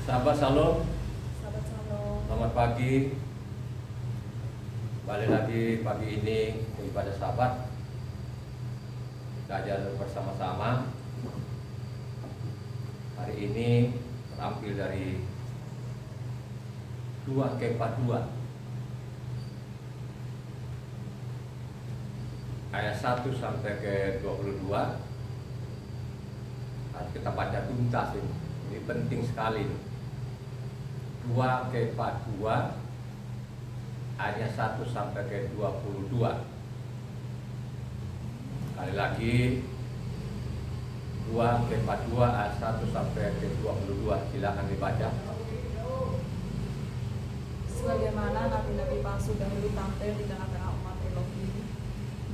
Sahabat Shalom, Sahabat Shalom. selamat pagi. Balik lagi pagi ini ibadah Sabat. Belajar bersama-sama. Hari ini terambil dari 2 Kepa 2 ayat 1 sampai ke 22. Harus kita baca tuntas ini penting sekali. 2 Kepa 2 ayat 1 sampai ke 22. Kali lagi 2 Kepa 2 ayat 1 sampai ke 22. Silakan dibaca. Sebagaimana nabi-nabi palsu dahulu tampil di tengah-tengah umat Elohim,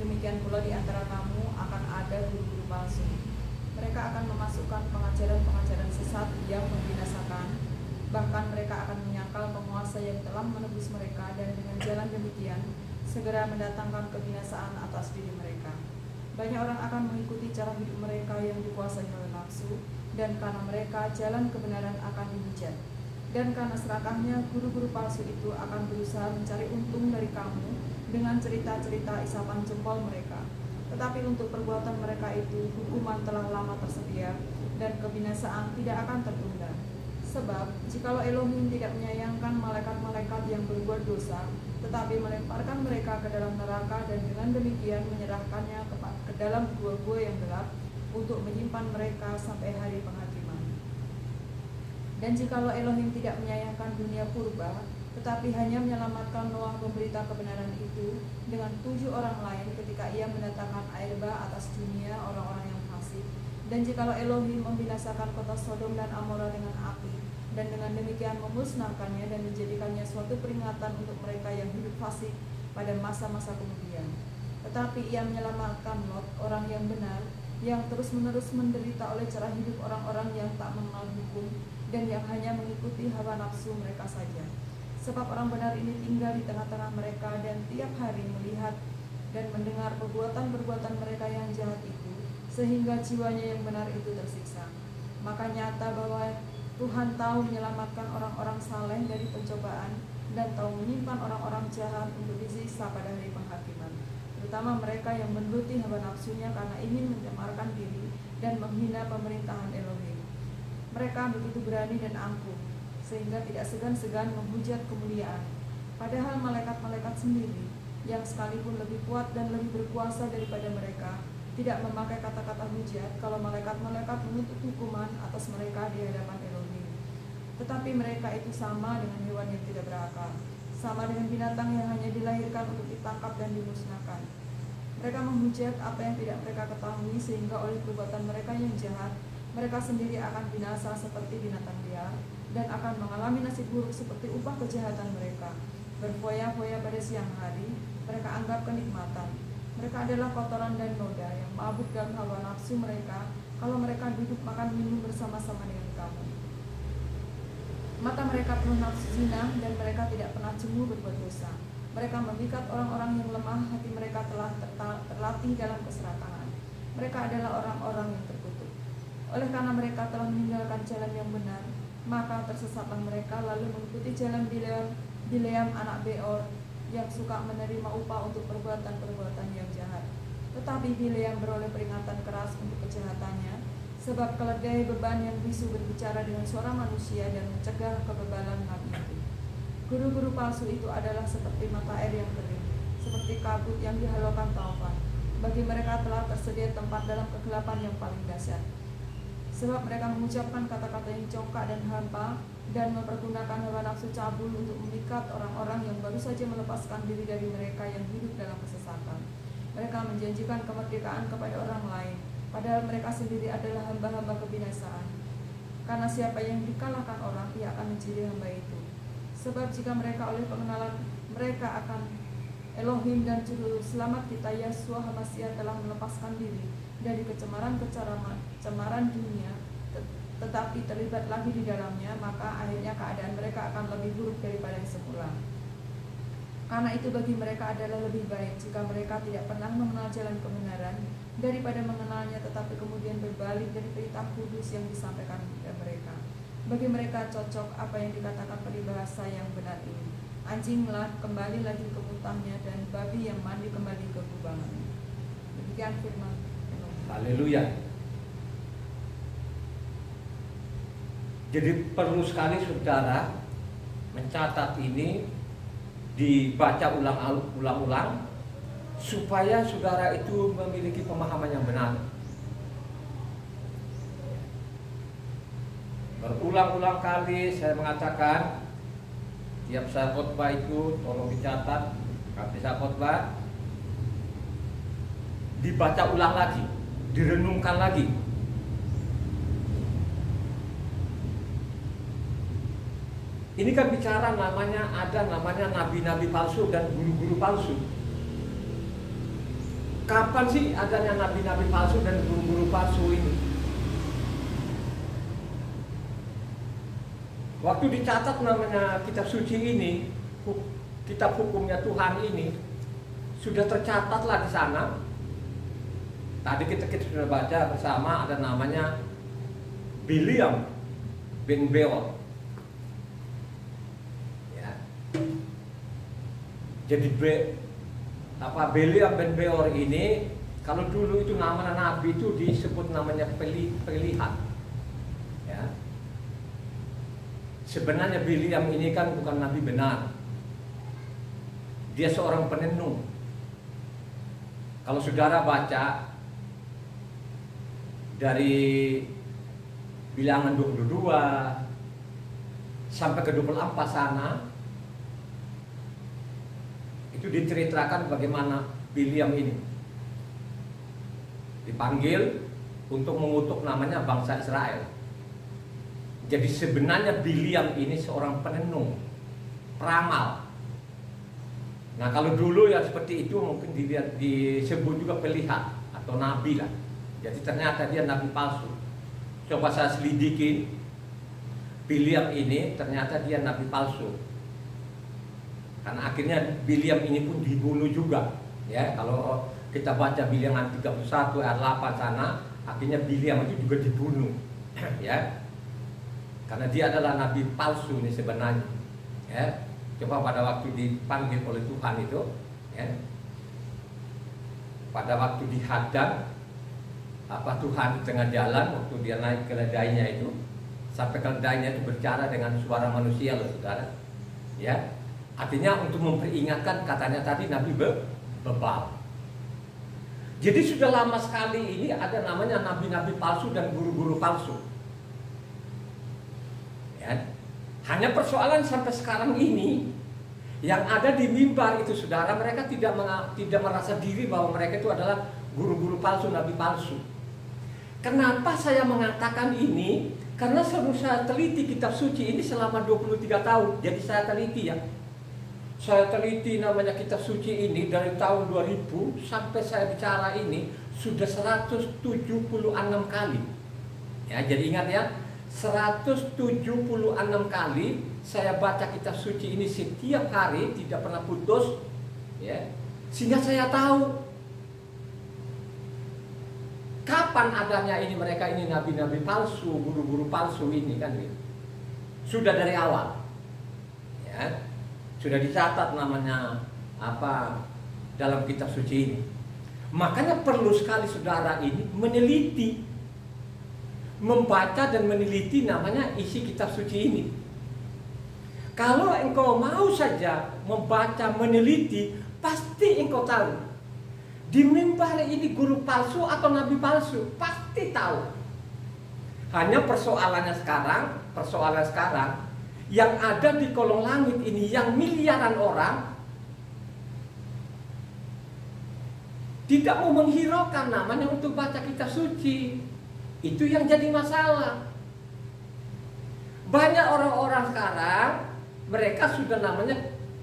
demikian pula di antara kamu akan ada guru-guru palsu. Mereka akan memasukkan pengajaran-pengajaran sesat yang membinasakan. Bahkan mereka akan menyangkal penguasa yang telah menebus mereka, dan dengan jalan demikian segera mendatangkan kebinasaan atas diri mereka. Banyak orang akan mengikuti cara hidup mereka yang dikuasai oleh nafsu, dan karena mereka jalan kebenaran akan dihujat. Dan karena serakahnya guru-guru palsu itu akan berusaha mencari untung dari kamu dengan cerita-cerita isapan jempol mereka. Tetapi untuk perbuatan mereka itu hukuman telah lama tersedia, dan kebinasaan tidak akan tertunda. Sebab jikalau Elohim tidak menyayangkan malaikat-malaikat yang berbuat dosa, tetapi melemparkan mereka ke dalam neraka, dan dengan demikian menyerahkannya ke dalam gua-gua yang gelap untuk menyimpan mereka sampai hari penghakiman. Dan jikalau Elohim tidak menyayangkan dunia purba, tetapi hanya menyelamatkan Noah pemberita kebenaran itu dengan 7 orang lain ketika ia mendatangkan air bah atas dunia orang-orang yang fasik. Dan jikalau Elohim membinasakan kota Sodom dan Amora dengan api, dan dengan demikian memusnahkannya dan menjadikannya suatu peringatan untuk mereka yang hidup fasik pada masa-masa kemudian. Tetapi ia menyelamatkan Lot, orang yang benar, yang terus-menerus menderita oleh cara hidup orang-orang yang tak mengenal hukum dan yang hanya mengikuti hawa nafsu mereka saja. Sebab orang benar ini tinggal di tengah-tengah mereka, dan tiap hari melihat dan mendengar perbuatan-perbuatan mereka yang jahat itu, sehingga jiwanya yang benar itu tersiksa. Maka nyata bahwa Tuhan tahu menyelamatkan orang-orang saleh dari pencobaan, dan tahu menyimpan orang-orang jahat untuk disiksa pada hari penghakiman, terutama mereka yang menuruti hawa nafsunya karena ingin mencemarkan diri dan menghina pemerintahan Elohim. Mereka begitu berani dan angkuh, sehingga tidak segan-segan menghujat kemuliaan. Padahal malaikat-malaikat sendiri, yang sekalipun lebih kuat dan lebih berkuasa daripada mereka, tidak memakai kata-kata hujat kalau malaikat-malaikat menuntut hukuman atas mereka di hadapan Elohim. Tetapi mereka itu sama dengan hewan yang tidak berakal, sama dengan binatang yang hanya dilahirkan untuk ditangkap dan dimusnahkan. Mereka menghujat apa yang tidak mereka ketahui, sehingga oleh perbuatan mereka yang jahat, mereka sendiri akan binasa seperti binatang liar, dan akan mengalami nasib buruk seperti upah kejahatan mereka. Berfoya-foya pada siang hari, mereka anggap kenikmatan. Mereka adalah kotoran dan noda yang mabuk dalam hawa nafsu mereka kalau mereka duduk makan minum bersama-sama dengan kamu. Mata mereka penuh nafsu zina, dan mereka tidak pernah jemu berbuat dosa. Mereka memikat orang-orang yang lemah, hati mereka telah terlatih dalam keserakahan. Mereka adalah orang-orang yang terkutuk. Oleh karena mereka telah meninggalkan jalan yang benar, maka tersesatlah mereka lalu mengikuti jalan Bileam anak Beor, yang suka menerima upah untuk perbuatan-perbuatan yang jahat. Tetapi Bileam beroleh peringatan keras untuk kejahatannya, sebab keledai beban yang bisu berbicara dengan suara manusia dan mencegah kebebalan nabi itu. Guru-guru palsu itu adalah seperti mata air yang kering, seperti kabut yang dihalaukan taufan. Bagi mereka telah tersedia tempat dalam kegelapan yang paling dahsyat. Sebab mereka mengucapkan kata-kata yang congkak dan hampa, dan mempergunakan hawa nafsu cabul untuk memikat orang-orang yang baru saja melepaskan diri dari mereka yang hidup dalam kesesatan. Mereka menjanjikan kemerdekaan kepada orang lain, padahal mereka sendiri adalah hamba-hamba kebinasaan. Karena siapa yang dikalahkan orang, ia akan menjadi hamba itu. Sebab jika mereka oleh pengenalan mereka akan Elohim dan Juru Selamat kita Yahshua HaMashiach telah melepaskan diri dari kecemaran dunia, tetapi terlibat lagi di dalamnya, maka akhirnya keadaan mereka akan lebih buruk daripada yang semula. Karena itu bagi mereka adalah lebih baik jika mereka tidak pernah mengenal jalan kebenaran, daripada mengenalnya tetapi kemudian berbalik dari perintah kudus yang disampaikan kepada mereka. Bagi mereka cocok apa yang dikatakan peribahasa yang benar ini. Anjinglah kembali lagi ke mutahnya, dan babi yang mandi kembali ke kubangannya. Demikian firman Tuhan. Haleluya. Jadi perlu sekali saudara mencatat ini, dibaca ulang-ulang supaya saudara itu memiliki pemahaman yang benar. Berulang-ulang kali saya mengatakan, tiap saya khotbah itu tolong dicatat, habis saya khotbah dibaca ulang lagi, direnungkan lagi. Ini kan bicara ada namanya nabi-nabi palsu dan guru-guru palsu. Kapan sih adanya nabi-nabi palsu dan guru-guru palsu ini? Waktu dicatat namanya kitab suci ini, kitab hukumnya Tuhan ini, sudah tercatatlah di sana. Tadi kita sudah baca bersama, ada namanya Biliam bin Beor. Ya. Jadi Biliam bin Beor ini, kalau dulu itu nama nabi itu disebut namanya pelihat. Ya. Sebenarnya Biliam ini kan bukan nabi benar. Dia seorang penenung. Kalau saudara baca dari bilangan 22 sampai ke 24 sana, itu diceritakan bagaimana Biliam ini dipanggil untuk mengutuk namanya bangsa Israel. Jadi sebenarnya Biliam ini seorang penenung, peramal. Nah kalau dulu ya seperti itu mungkin disebut juga pelihat atau nabi lah. Jadi ternyata dia nabi palsu. Coba saya selidiki, Biliam ini ternyata dia nabi palsu. Karena akhirnya Biliam ini pun dibunuh juga. Ya, kalau kita baca Bilangan 31 ayat 8 sana, akhirnya Biliam itu juga dibunuh. Ya. Karena dia adalah nabi palsu ini sebenarnya. Ya. Coba pada waktu dipanggil oleh Tuhan itu, ya, pada waktu dihadang Tuhan di tengah jalan, waktu dia naik keledainya itu, sampai keledainya itu berbicara dengan suara manusia loh saudara. Ya. Artinya untuk memperingatkan, katanya tadi nabi bebal. Jadi sudah lama sekali ini ada namanya nabi-nabi palsu dan guru-guru palsu. Ya. Hanya persoalan sampai sekarang ini yang ada di mimbar itu saudara, mereka tidak merasa diri bahwa mereka itu adalah guru-guru palsu, nabi palsu. Kenapa saya mengatakan ini? Karena saya teliti kitab suci ini selama 23 tahun. Jadi saya teliti ya. Saya teliti namanya kitab suci ini dari tahun 2000 sampai saya bicara ini sudah 176 kali. Ya, jadi ingat ya. 176 kali saya baca kitab suci ini setiap hari, tidak pernah putus, ya, sehingga saya tahu kapan adanya ini mereka ini nabi-nabi palsu, guru-guru palsu ini kan, gitu. Sudah dari awal, ya, sudah dicatat namanya dalam kitab suci ini. Makanya perlu sekali saudara ini meneliti, membaca dan meneliti namanya isi kitab suci ini. Kalau engkau mau saja membaca, meneliti, pasti engkau tahu di mimbar ini guru palsu atau nabi palsu, pasti tahu. Hanya persoalan sekarang yang ada di kolong langit ini, yang miliaran orang tidak mau menghiraukan namanya untuk baca kitab suci. Itu yang jadi masalah. Banyak orang-orang sekarang, mereka sudah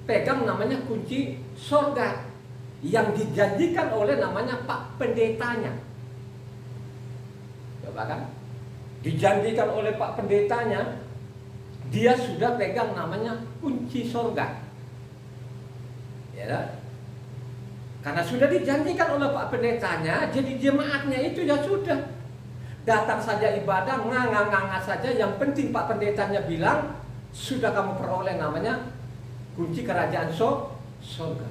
pegang namanya kunci surga yang dijanjikan oleh namanya Pak Pendetanya. Coba kan? Dijanjikan oleh Pak Pendetanya, dia sudah pegang namanya kunci surga. Ya, karena sudah dijanjikan oleh Pak Pendetanya, jadi jemaatnya itu ya sudah. datang saja ibadah, nganga-nganga saja, yang penting Pak Pendetanya bilang, sudah kamu peroleh namanya kunci kerajaan surga.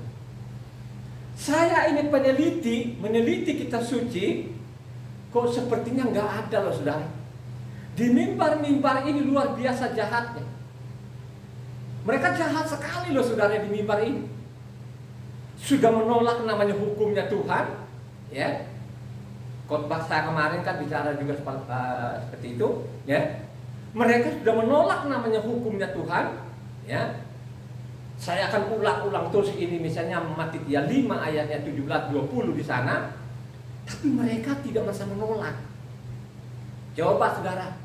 Saya ini meneliti kitab suci, kok sepertinya nggak ada loh saudara. Di mimbar-mimbar ini luar biasa jahatnya. Mereka jahat sekali loh saudara di mimbar ini. Sudah menolak namanya hukumnya Tuhan, ya. Khotbah saya kemarin kan bicara juga seperti itu, ya. Mereka sudah menolak namanya hukumnya Tuhan, ya. Saya akan ulang-ulang terus ini, misalnya Matitia 5 ayatnya 17-20 di sana. Tapi mereka tidak merasa menolak. Coba saudara,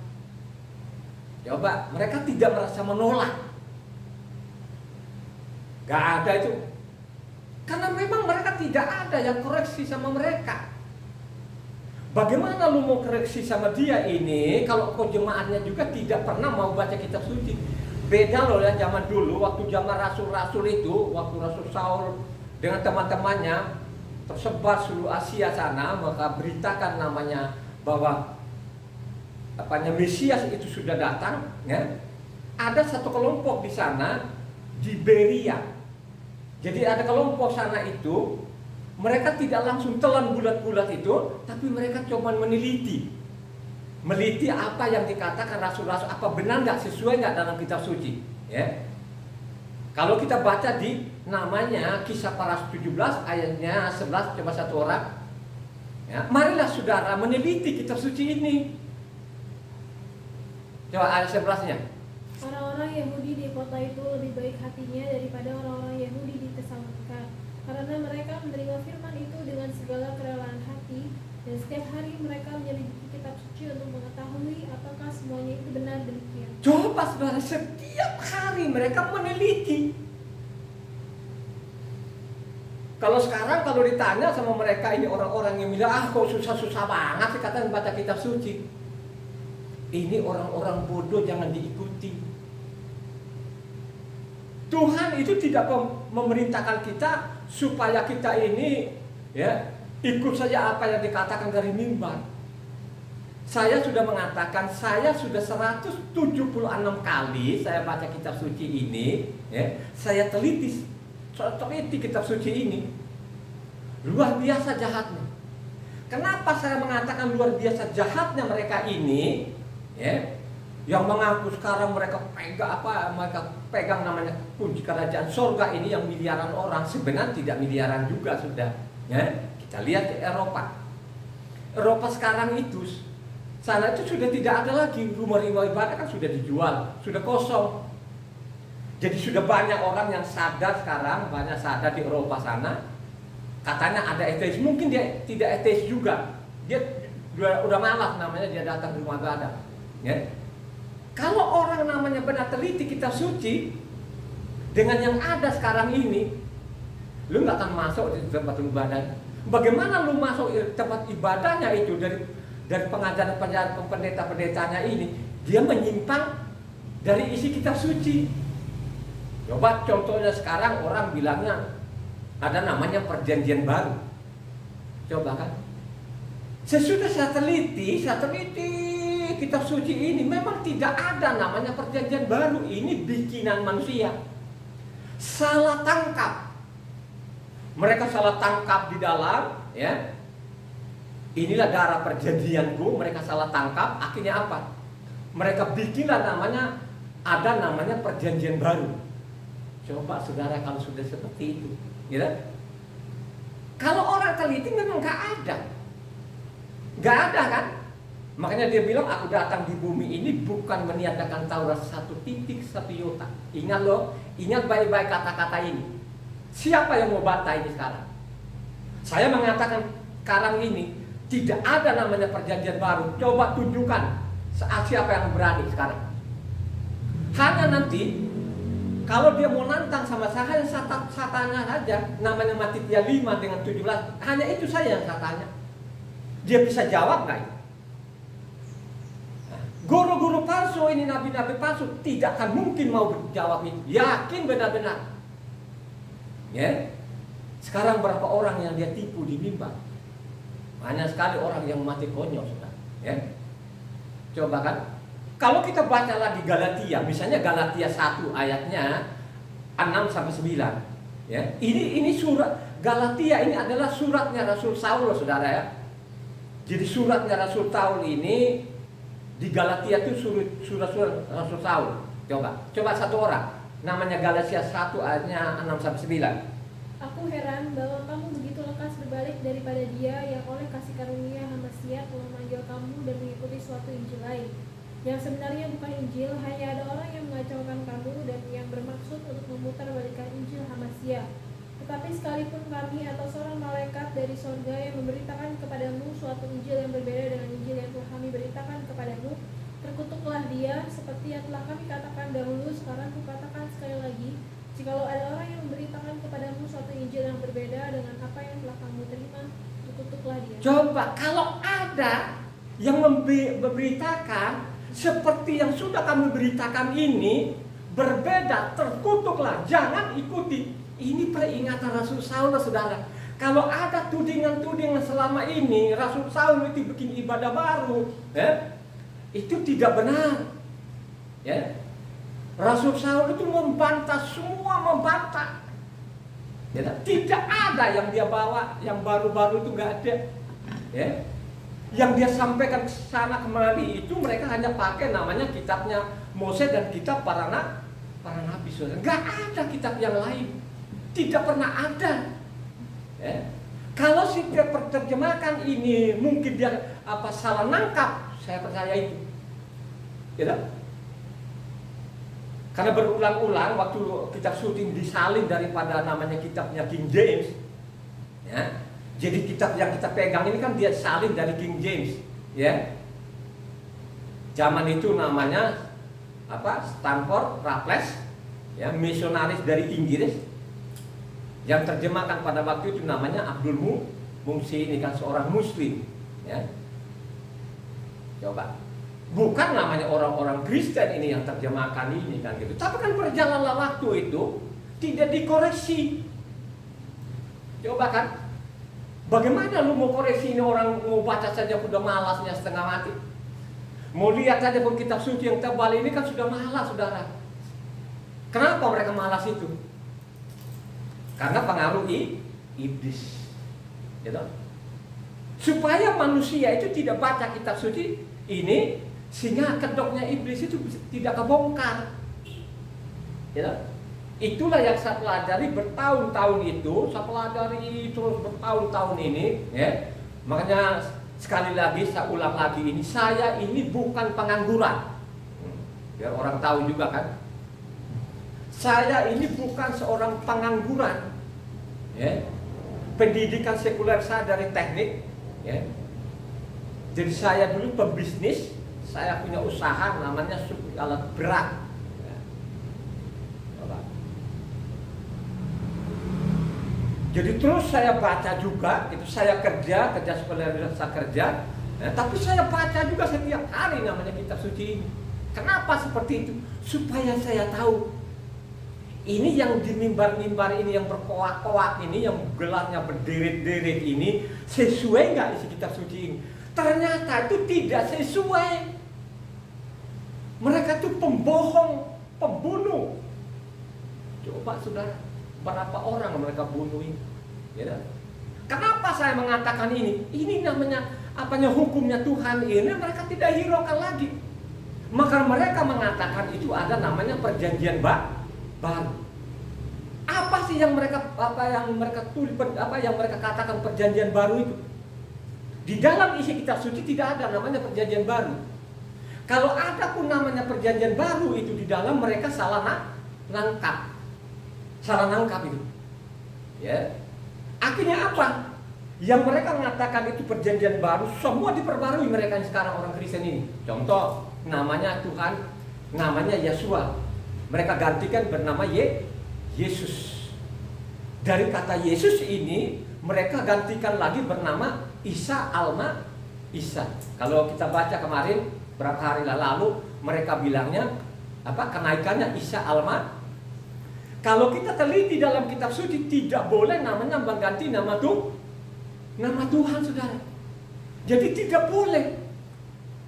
coba, mereka tidak merasa menolak. Gak ada itu. Karena memang mereka tidak ada yang koreksi sama mereka. Bagaimana lu mau koreksi sama dia ini kalau kau jemaatnya juga tidak pernah mau baca kitab suci? Beda loh ya zaman dulu, waktu zaman rasul-rasul itu, waktu Rasul Saul dengan teman-temannya tersebar seluruh Asia sana, maka beritakan namanya bahwa Mesias itu sudah datang, ya. Ada satu kelompok di sana di Beria. Jadi ada kelompok sana itu, mereka tidak langsung telan bulat-bulat itu, tapi mereka cuma meneliti apa yang dikatakan rasul-rasul, apa benar nggak, sesuai nggak dalam kitab suci, ya. Kalau kita baca di namanya Kisah Para Rasul 17 ayatnya 11, coba satu orang, ya, marilah saudara meneliti kitab suci ini. Coba ayat 11-nya. Orang-orang Yahudi di kota itu lebih baik hatinya daripada orang-orang Yahudi di Tesalonika, karena mereka menerima firman itu dengan segala kerelaan hati, dan setiap hari mereka menyelidiki kitab suci untuk mengetahui apakah semuanya itu benar demikian. Coba saudara, setiap hari mereka meneliti. Kalau sekarang kalau ditanya sama mereka ini orang-orang yang bilang, kok susah-susah banget sih katanya baca kitab suci. Ini orang-orang bodoh, jangan diikuti. Tuhan itu tidak memerintahkan kita supaya kita ini, ya, ikut saja apa yang dikatakan dari mimbar. Saya sudah mengatakan, saya sudah 176 kali saya baca kitab suci ini, ya. Saya teliti kitab suci ini. Luar biasa jahatnya. Kenapa saya mengatakan luar biasa jahatnya mereka ini, ya? Yang mengaku sekarang mereka pegang namanya kunci kerajaan surga ini yang miliaran orang, sebenarnya tidak miliaran juga sudah, ya. Kita lihat di Eropa sekarang itu, sana itu sudah tidak ada lagi rumah-rumah ibadah, kan sudah dijual, sudah kosong. Jadi sudah banyak orang yang sadar sekarang, banyak sadar di Eropa sana, katanya ada ateis, mungkin dia tidak ateis juga, dia udah malas namanya dia datang ke rumah ibadah, ya. Kalau orang namanya benar teliti kitab suci dengan yang ada sekarang ini, lu nggak akan masuk di tempat ibadah. Bagaimana lu masuk tempat ibadahnya itu dari pengajaran pendeta-pendetanya ini, dia menyimpang dari isi kitab suci. Coba contohnya sekarang orang bilangnya ada namanya perjanjian baru. Coba kan. Sesudah saya teliti kitab suci ini, memang tidak ada namanya perjanjian baru. Ini bikinan manusia. Salah tangkap. Mereka salah tangkap di dalam, ya. Inilah darah perjanjianku, mereka salah tangkap, akhirnya apa? Mereka bikinlah namanya, ada namanya perjanjian baru. Coba saudara kalau sudah seperti itu, ya. Kalau orang teliti memang nggak ada kan? Makanya dia bilang, aku datang di bumi ini bukan meniadakan Taurat 1 titik 1 iota. Ingat loh, ingat baik-baik kata-kata ini. Siapa yang mau bantah ini sekarang? Saya mengatakan sekarang ini tidak ada namanya perjanjian baru. Coba tunjukkan siapa yang berani sekarang. Hanya nanti kalau dia mau nantang sama saya, saya tanya saja, namanya Matitia 5 dengan 17, hanya itu saya yang saya tanya. Dia bisa jawab nggak? Guru-guru palsu ini, nabi-nabi palsu tidak akan mungkin mau jawab itu. Yakin benar-benar. Ya. Sekarang berapa orang yang dia tipu di mimbar? Banyak sekali orang yang mati konyol sudah. Ya. Coba kan? Kalau kita baca lagi Galatia, misalnya Galatia 1 ayatnya 6 sampai 9. Ya. Ini surat Galatia ini adalah suratnya Rasul Saulus, Saudara ya. Jadi suratnya Rasul Saul ini di Galatia itu surat-surat Rasul Saul. Coba satu orang. Namanya Galatia 1 ayatnya 6 sampai 9. Aku heran bahwa kamu begitu lekas berbalik daripada Dia yang oleh kasih karunia Hamasia telah memanggil kamu dan mengikuti suatu Injil lain, yang sebenarnya bukan Injil. Hanya ada orang yang mengacaukan kamu dan yang bermaksud untuk memutarbalikkan Injil Hamasia. Tetapi sekalipun kami atau seorang malaikat dari sorga yang memberitakan kepadamu suatu Injil yang berbeda dengan Injil yang telah kami beritakan kepadamu, terkutuklah dia, seperti yang telah kami katakan dahulu. Sekarang kukatakan sekali lagi, jikalau ada orang yang memberitakan kepadamu suatu Injil yang berbeda dengan apa yang telah kamu terima, terkutuklah dia. Coba kalau ada yang memberitakan seperti yang sudah kami beritakan ini berbeda, terkutuklah, jangan ikuti. Ini peringatan Rasul Saul, Saudara. Kalau ada tudingan-tudingan selama ini Rasul Saul itu bikin ibadah baru, itu tidak benar. Ya. Rasul Saul itu membantah, semua membantah. Ya, tidak ada yang dia bawa yang baru-baru itu nggak ada. Ya. Yang dia sampaikan ke sana kemari itu mereka hanya pakai namanya kitabnya Mose dan kitab para nabi. Nggak ada kitab yang lain. Tidak pernah ada. Ya. Kalau setiap terjemahkan ini mungkin dia salah nangkap, saya percaya itu. Ya. Karena berulang-ulang waktu kita syuting disalin daripada namanya kitabnya King James. Ya. Jadi kitab yang kita pegang ini kan dia salin dari King James, ya. Zaman itu namanya Stanford Raffles, ya, misionaris dari Inggris. Yang terjemahkan pada waktu itu namanya Abdul Mungsi, ini kan seorang Muslim, ya. Coba, bukan namanya orang-orang Kristen ini yang terjemahkan ini kan gitu. Tapi kan perjalanan waktu itu tidak dikoreksi. Coba kan, bagaimana lu mau koreksi ini orang mau baca saja sudah malasnya setengah mati. Mau lihat saja pun kitab suci yang tebal ini kan sudah malas, Saudara. Kenapa mereka malas itu? Karena pengaruh iblis, gitu. Supaya manusia itu tidak baca kitab suci ini, sehingga kedoknya iblis itu tidak kebongkar, gitu. Itulah yang saya pelajari bertahun-tahun itu, saya pelajari terus bertahun-tahun ini, ya. Makanya sekali lagi saya ulang lagi ini, saya ini bukan pengangguran, biar orang tahu juga kan. Saya ini bukan seorang pengangguran, ya. Pendidikan sekuler saya dari teknik, ya. Jadi saya dulu pebisnis, saya punya usaha namanya suku alat berat. Ya. Jadi terus saya baca juga, itu saya kerja sekuler saya kerja, ya. Tapi saya baca juga setiap hari namanya kitab suci ini. Kenapa seperti itu? Supaya saya tahu. Ini yang di mimbar-mimbar ini yang berkoak-koak ini, yang gelarnya berderet-deret ini, sesuai nggak isi kitab suci ini? Ternyata itu tidak sesuai. Mereka itu pembohong, pembunuh. Coba Saudara, berapa orang mereka bunuh ini? Ya. Kenapa saya mengatakan ini? Ini namanya hukumnya Tuhan ini mereka tidak hiraukan lagi. Maka mereka mengatakan itu ada namanya perjanjian baru. Apa sih yang mereka tulis, yang mereka katakan perjanjian baru itu? Di dalam isi kitab suci tidak ada namanya perjanjian baru. Kalau ada pun namanya perjanjian baru itu di dalam mereka salah nangkap itu. Ya. Akhirnya apa? Yang mereka mengatakan itu perjanjian baru, semua diperbarui mereka yang sekarang orang Kristen ini. Contoh, namanya Tuhan, namanya Yesua. Mereka gantikan bernama Yesus. Dari kata Yesus ini mereka gantikan lagi bernama Isa Isa. Kalau kita baca kemarin berapa hari lalu mereka bilangnya kenaikannya Isa Kalau kita teliti dalam kitab suci tidak boleh namanya mengganti nama Tuhan, Saudara. Jadi tidak boleh.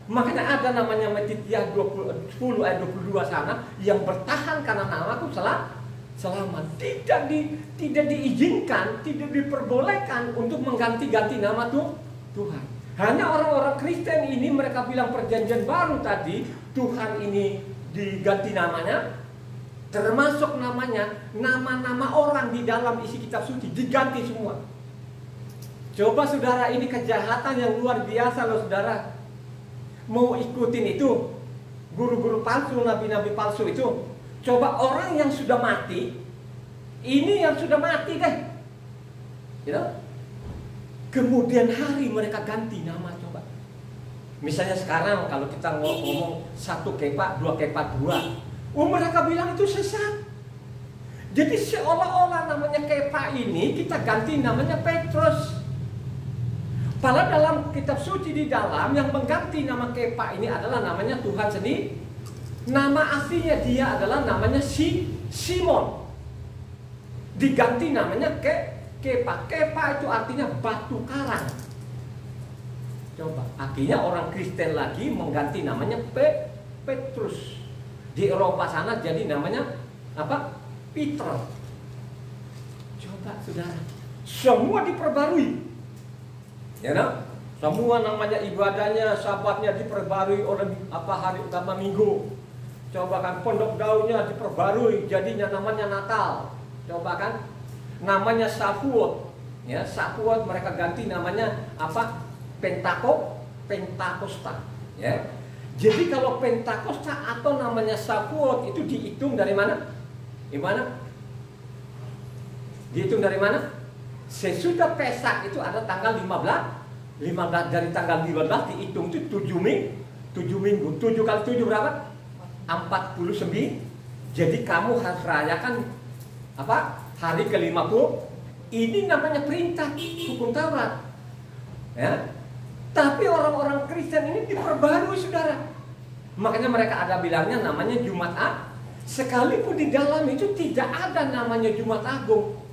Makanya ada namanya Matitia 10 ayat 22 sana, yang bertahan karena namaku selamat. Tidak diizinkan, tidak diperbolehkan untuk mengganti-ganti nama Tuhan. Hanya orang-orang Kristen ini mereka bilang perjanjian baru tadi, Tuhan ini diganti namanya, termasuk namanya, nama-nama orang di dalam isi kitab suci diganti semua. Coba saudara, ini kejahatan yang luar biasa loh saudara. Mau ikutin itu guru-guru palsu, nabi-nabi palsu itu. Coba orang yang sudah mati, ini yang sudah mati deh, gitu. Kemudian hari mereka ganti nama. Coba misalnya sekarang kalau kita ngomong 1 Kepa, 2 Kepa 2, mereka bilang itu sesat. Jadi seolah-olah namanya Kepa ini kita ganti namanya Petrus. Padahal dalam kitab suci di dalam yang mengganti nama Kepa ini adalah namanya Tuhan sendiri. Nama aslinya dia adalah namanya Simon. Diganti namanya Kepa. Kepa itu artinya batu karang. Coba, akhirnya orang Kristen lagi mengganti namanya Petrus. Di Eropa sana jadi namanya apa? Peter. Coba saudara, semua diperbarui. Ya, no? Semua namanya ibadahnya, sabatnya diperbarui oleh hari utama minggu. Coba kan pondok daunnya diperbarui, jadinya namanya Natal. Coba kan namanya Shavuot, ya Shavuot mereka ganti namanya apa? Pentakosta, ya. Jadi kalau Pentakosta atau namanya Shavuot itu dihitung dari mana? Gimana? Dihitung dari mana? Sesudah Pesak itu ada tanggal 15 dari tanggal 15 dihitung itu 7 minggu. 7 kali 7 berapa? 49. Jadi kamu harus rayakan apa? Hari ke-50. Ini namanya perintah hukum Taurat. Ya. Tapi orang-orang Kristen ini diperbarui saudara. Makanya mereka ada bilangnya namanya Jumat Agung. Sekalipun di dalam itu tidak ada namanya Jumat Agung.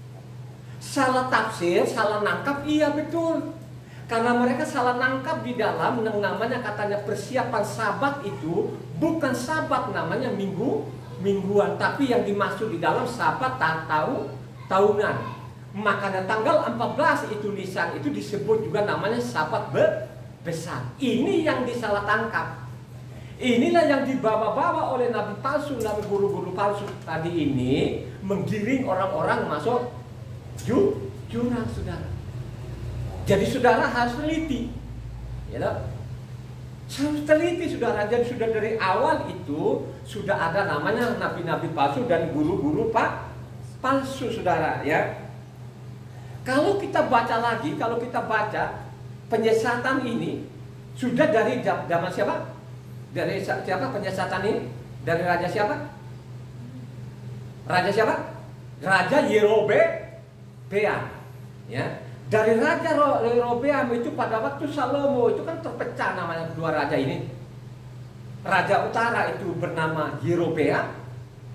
Salah tafsir, salah nangkap, iya betul. Karena mereka salah nangkap di dalam yang namanya katanya persiapan sabat itu bukan sabat namanya mingguan, tapi yang dimaksud di dalam sabat tahunan. Makanya tanggal 14 itu Nisan itu disebut juga namanya sabat besar. Ini yang disalah tangkap. Inilah yang dibawa-bawa oleh nabi palsu, nabi guru-guru palsu tadi ini menggiring orang-orang masuk jurang saudara. Jadi saudara harus teliti, ya, harus teliti saudara. Jadi sudah dari awal itu sudah ada namanya nabi-nabi palsu dan guru-guru palsu saudara, ya. Kalau kita baca lagi, kalau kita baca penyesatan ini sudah dari zaman siapa? Dari siapa penyesatan ini? Dari raja siapa? Raja siapa? Raja Yerobeam. Ya, dari Raja Yerobeam itu pada waktu Salomo itu kan terpecah namanya kedua raja ini. Raja utara itu bernama Yerobeam.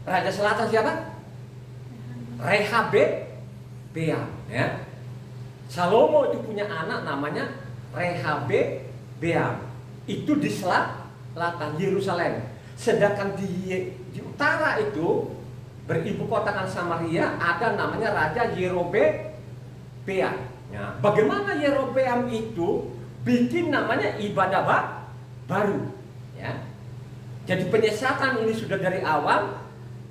Raja selatan siapa? Rehabeam. Ya. Salomo itu punya anak namanya Rehabeam. Itu di selatan Yerusalem. Sedangkan di utara itu beribu kotakan Samaria ada namanya Raja Yerobeam. Ya, bagaimana Yerobeam itu bikin namanya ibadah baru, ya. Jadi penyesatan ini sudah dari awal.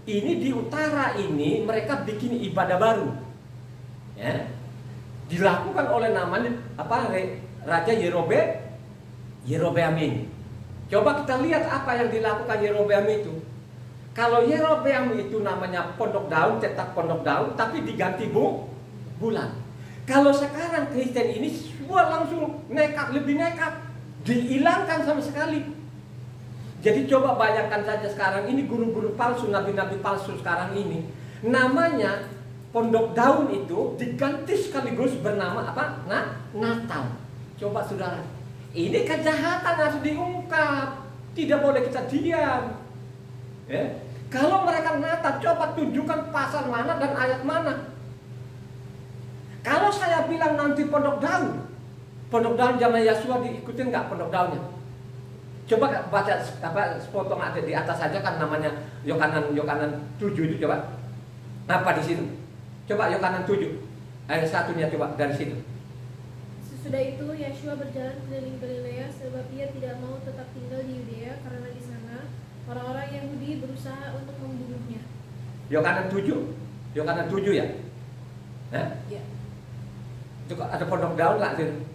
Ini di utara ini mereka bikin ibadah baru, ya. Dilakukan oleh namanya apa? Raja Yerobeam ini. Coba kita lihat apa yang dilakukan Yerobeam itu. Kalau Yerobeam itu namanya pondok daun, cetak pondok daun, tapi diganti bulan. Kalau sekarang Kristen ini semua langsung nekat, lebih nekat, dihilangkan sama sekali. Jadi coba bayangkan saja sekarang ini guru-guru palsu, nabi-nabi palsu sekarang ini, namanya pondok daun itu diganti sekaligus bernama apa? Natal. Coba saudara, ini kejahatan harus diungkap, tidak boleh kita diam. Ya. Kalau mereka Natal, coba tunjukkan pasal mana dan ayat mana. Kalau saya bilang nanti pondok daun zaman Yesua diikutin nggak pondok daunnya? Coba baca sepotong ada di atas saja kan, namanya Yohanan 7 itu, coba. Apa di situ? Coba Yohanan 7 ayat 1-nya, coba dari situ. Sesudah itu Yeshua berjalan keliling Galilea sebab ia tidak mau tetap tinggal di Yudea karena di sana orang-orang Yahudi berusaha untuk membunuhnya. Yohanan 7 ya? Ya. Itu ada pondok daun nggak sih?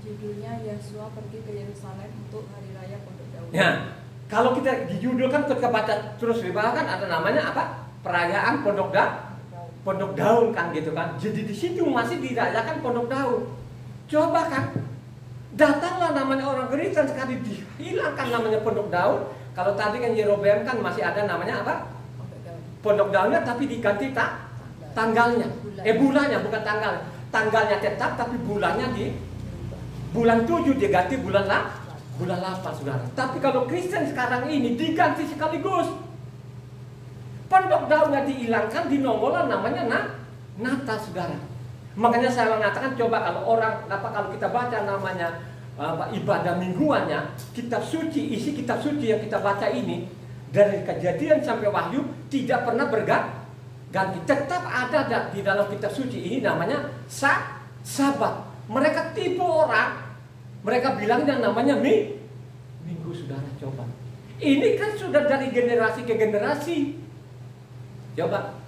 Judulnya Yeshua pergi ke Yerusalem untuk hari raya Pondok Daun. Ya, kalau kita dijudulkan ketika baca terus di bawah kan ada namanya apa? Perayaan Pondok Daun kan gitu kan. Jadi di situ masih dirayakan Pondok Daun. Coba kan, datanglah namanya orang Kristen sekali dihilangkan namanya Pondok Daun. Kalau tadi kan Yerobeam kan masih ada namanya apa? Pondok Daunnya, tapi diganti tanggalnya. Bulannya, bukan tanggal. Tanggalnya tetap tapi bulannya di bulan 7 diganti bulan 8, saudara. Tapi kalau Kristen sekarang ini diganti sekaligus. Pondok Daunnya dihilangkan, dinongol namanya Natal, saudara. Makanya saya mengatakan, coba kalau kita baca namanya ibadah mingguannya, kitab suci, isi kitab suci yang kita baca ini dari Kejadian sampai Wahyu tidak pernah berganti. Tetap ada di dalam kitab suci ini namanya Sabat. Mereka tipu orang, mereka bilang yang namanya minggu, saudara. Coba, ini kan sudah dari generasi ke generasi. Coba,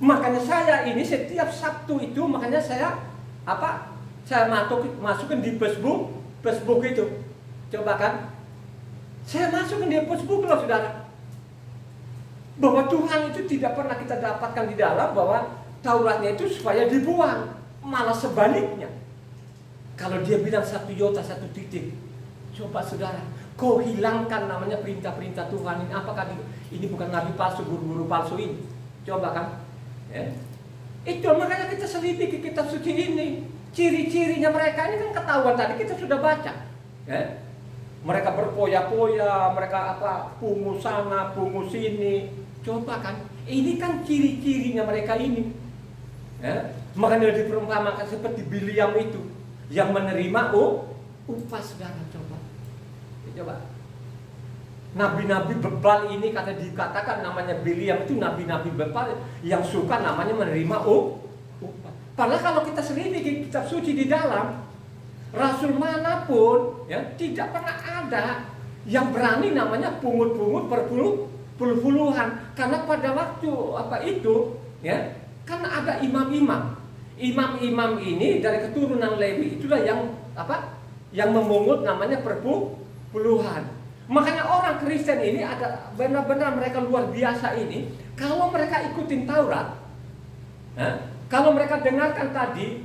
makanya saya ini setiap Sabtu itu, makanya saya masukin di Facebook itu. Coba kan, saya masukin di Facebook loh, saudara, bahwa Tuhan itu tidak pernah kita dapatkan di dalam bahwa Tauratnya itu supaya dibuang, malah sebaliknya. Kalau dia bilang 1 iota 1 titik, coba saudara, kau hilangkan namanya perintah-perintah Tuhan ini. Apakah ini bukan nabi palsu, guru-guru palsu ini? Coba kan, ya. Itu makanya kita selidiki kitab suci ini. Ciri-cirinya mereka ini kan ketahuan tadi kita sudah baca, ya. Mereka berpoya-poya, mereka pungu sana, pungu sini. Coba kan, ini kan ciri-cirinya mereka ini, ya. Makanya diperumpamakan seperti Biliam itu yang menerima upah, saudara. Coba. Nabi-nabi bebal ini dikatakan namanya Biliam itu nabi-nabi bebal yang suka namanya menerima upah. Padahal kalau kita selidiki kitab suci di dalam, rasul manapun ya tidak pernah ada yang berani namanya pungut-pungut puluhan. Karena pada waktu itu ya, kan ada imam-imam. Imam-imam ini dari keturunan Lewi itulah yang memungut namanya puluhan. Makanya orang Kristen ini ada benar-benar mereka luar biasa ini. Kalau mereka ikutin Taurat, kalau mereka dengarkan tadi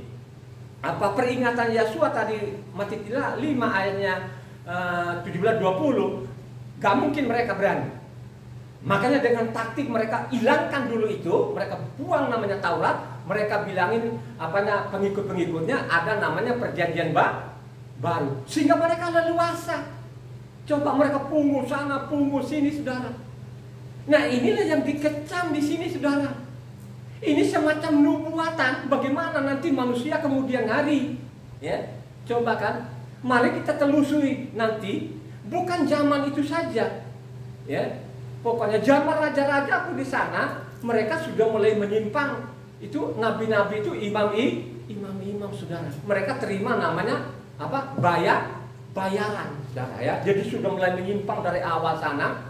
peringatan Yeshua tadi Matius 5 ayatnya 17-20, gak mungkin mereka berani. Makanya dengan taktik mereka hilangkan dulu itu, mereka buang namanya Taurat. Mereka bilangin pengikut-pengikutnya ada namanya perjanjian baru, sehingga mereka leluasa. Coba mereka pungu sana, pungu sini, saudara. Nah inilah yang dikecam di sini, saudara. Ini semacam nubuatan bagaimana nanti manusia kemudian hari, ya. Coba kan, mari kita telusuri nanti. Bukan zaman itu saja, ya. Pokoknya zaman raja-raja pun di sana mereka sudah mulai menyimpang. Itu nabi-nabi itu imam-imam, saudara. Mereka terima namanya bayaran, saudara, ya. Jadi sudah mulai menyimpang dari awal sana.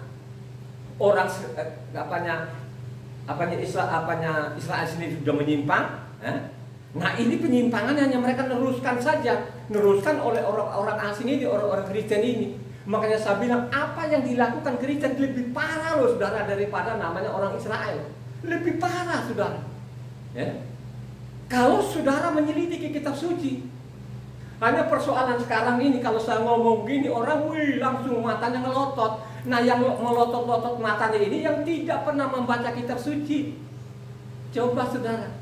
Orang Israel sendiri sudah menyimpang. Nah ini penyimpangan hanya mereka neruskan saja, neruskan oleh orang asing ini, orang Kristen ini. Makanya saya bilang apa yang dilakukan Kristen lebih parah loh, saudara, daripada namanya orang Israel. Lebih parah, saudara. Ya. Kalau saudara menyelidiki kitab suci, hanya persoalan sekarang ini kalau saya ngomong gini orang langsung matanya ngelotot. Nah yang melotot-lotot matanya ini yang tidak pernah membaca kitab suci. Coba saudara,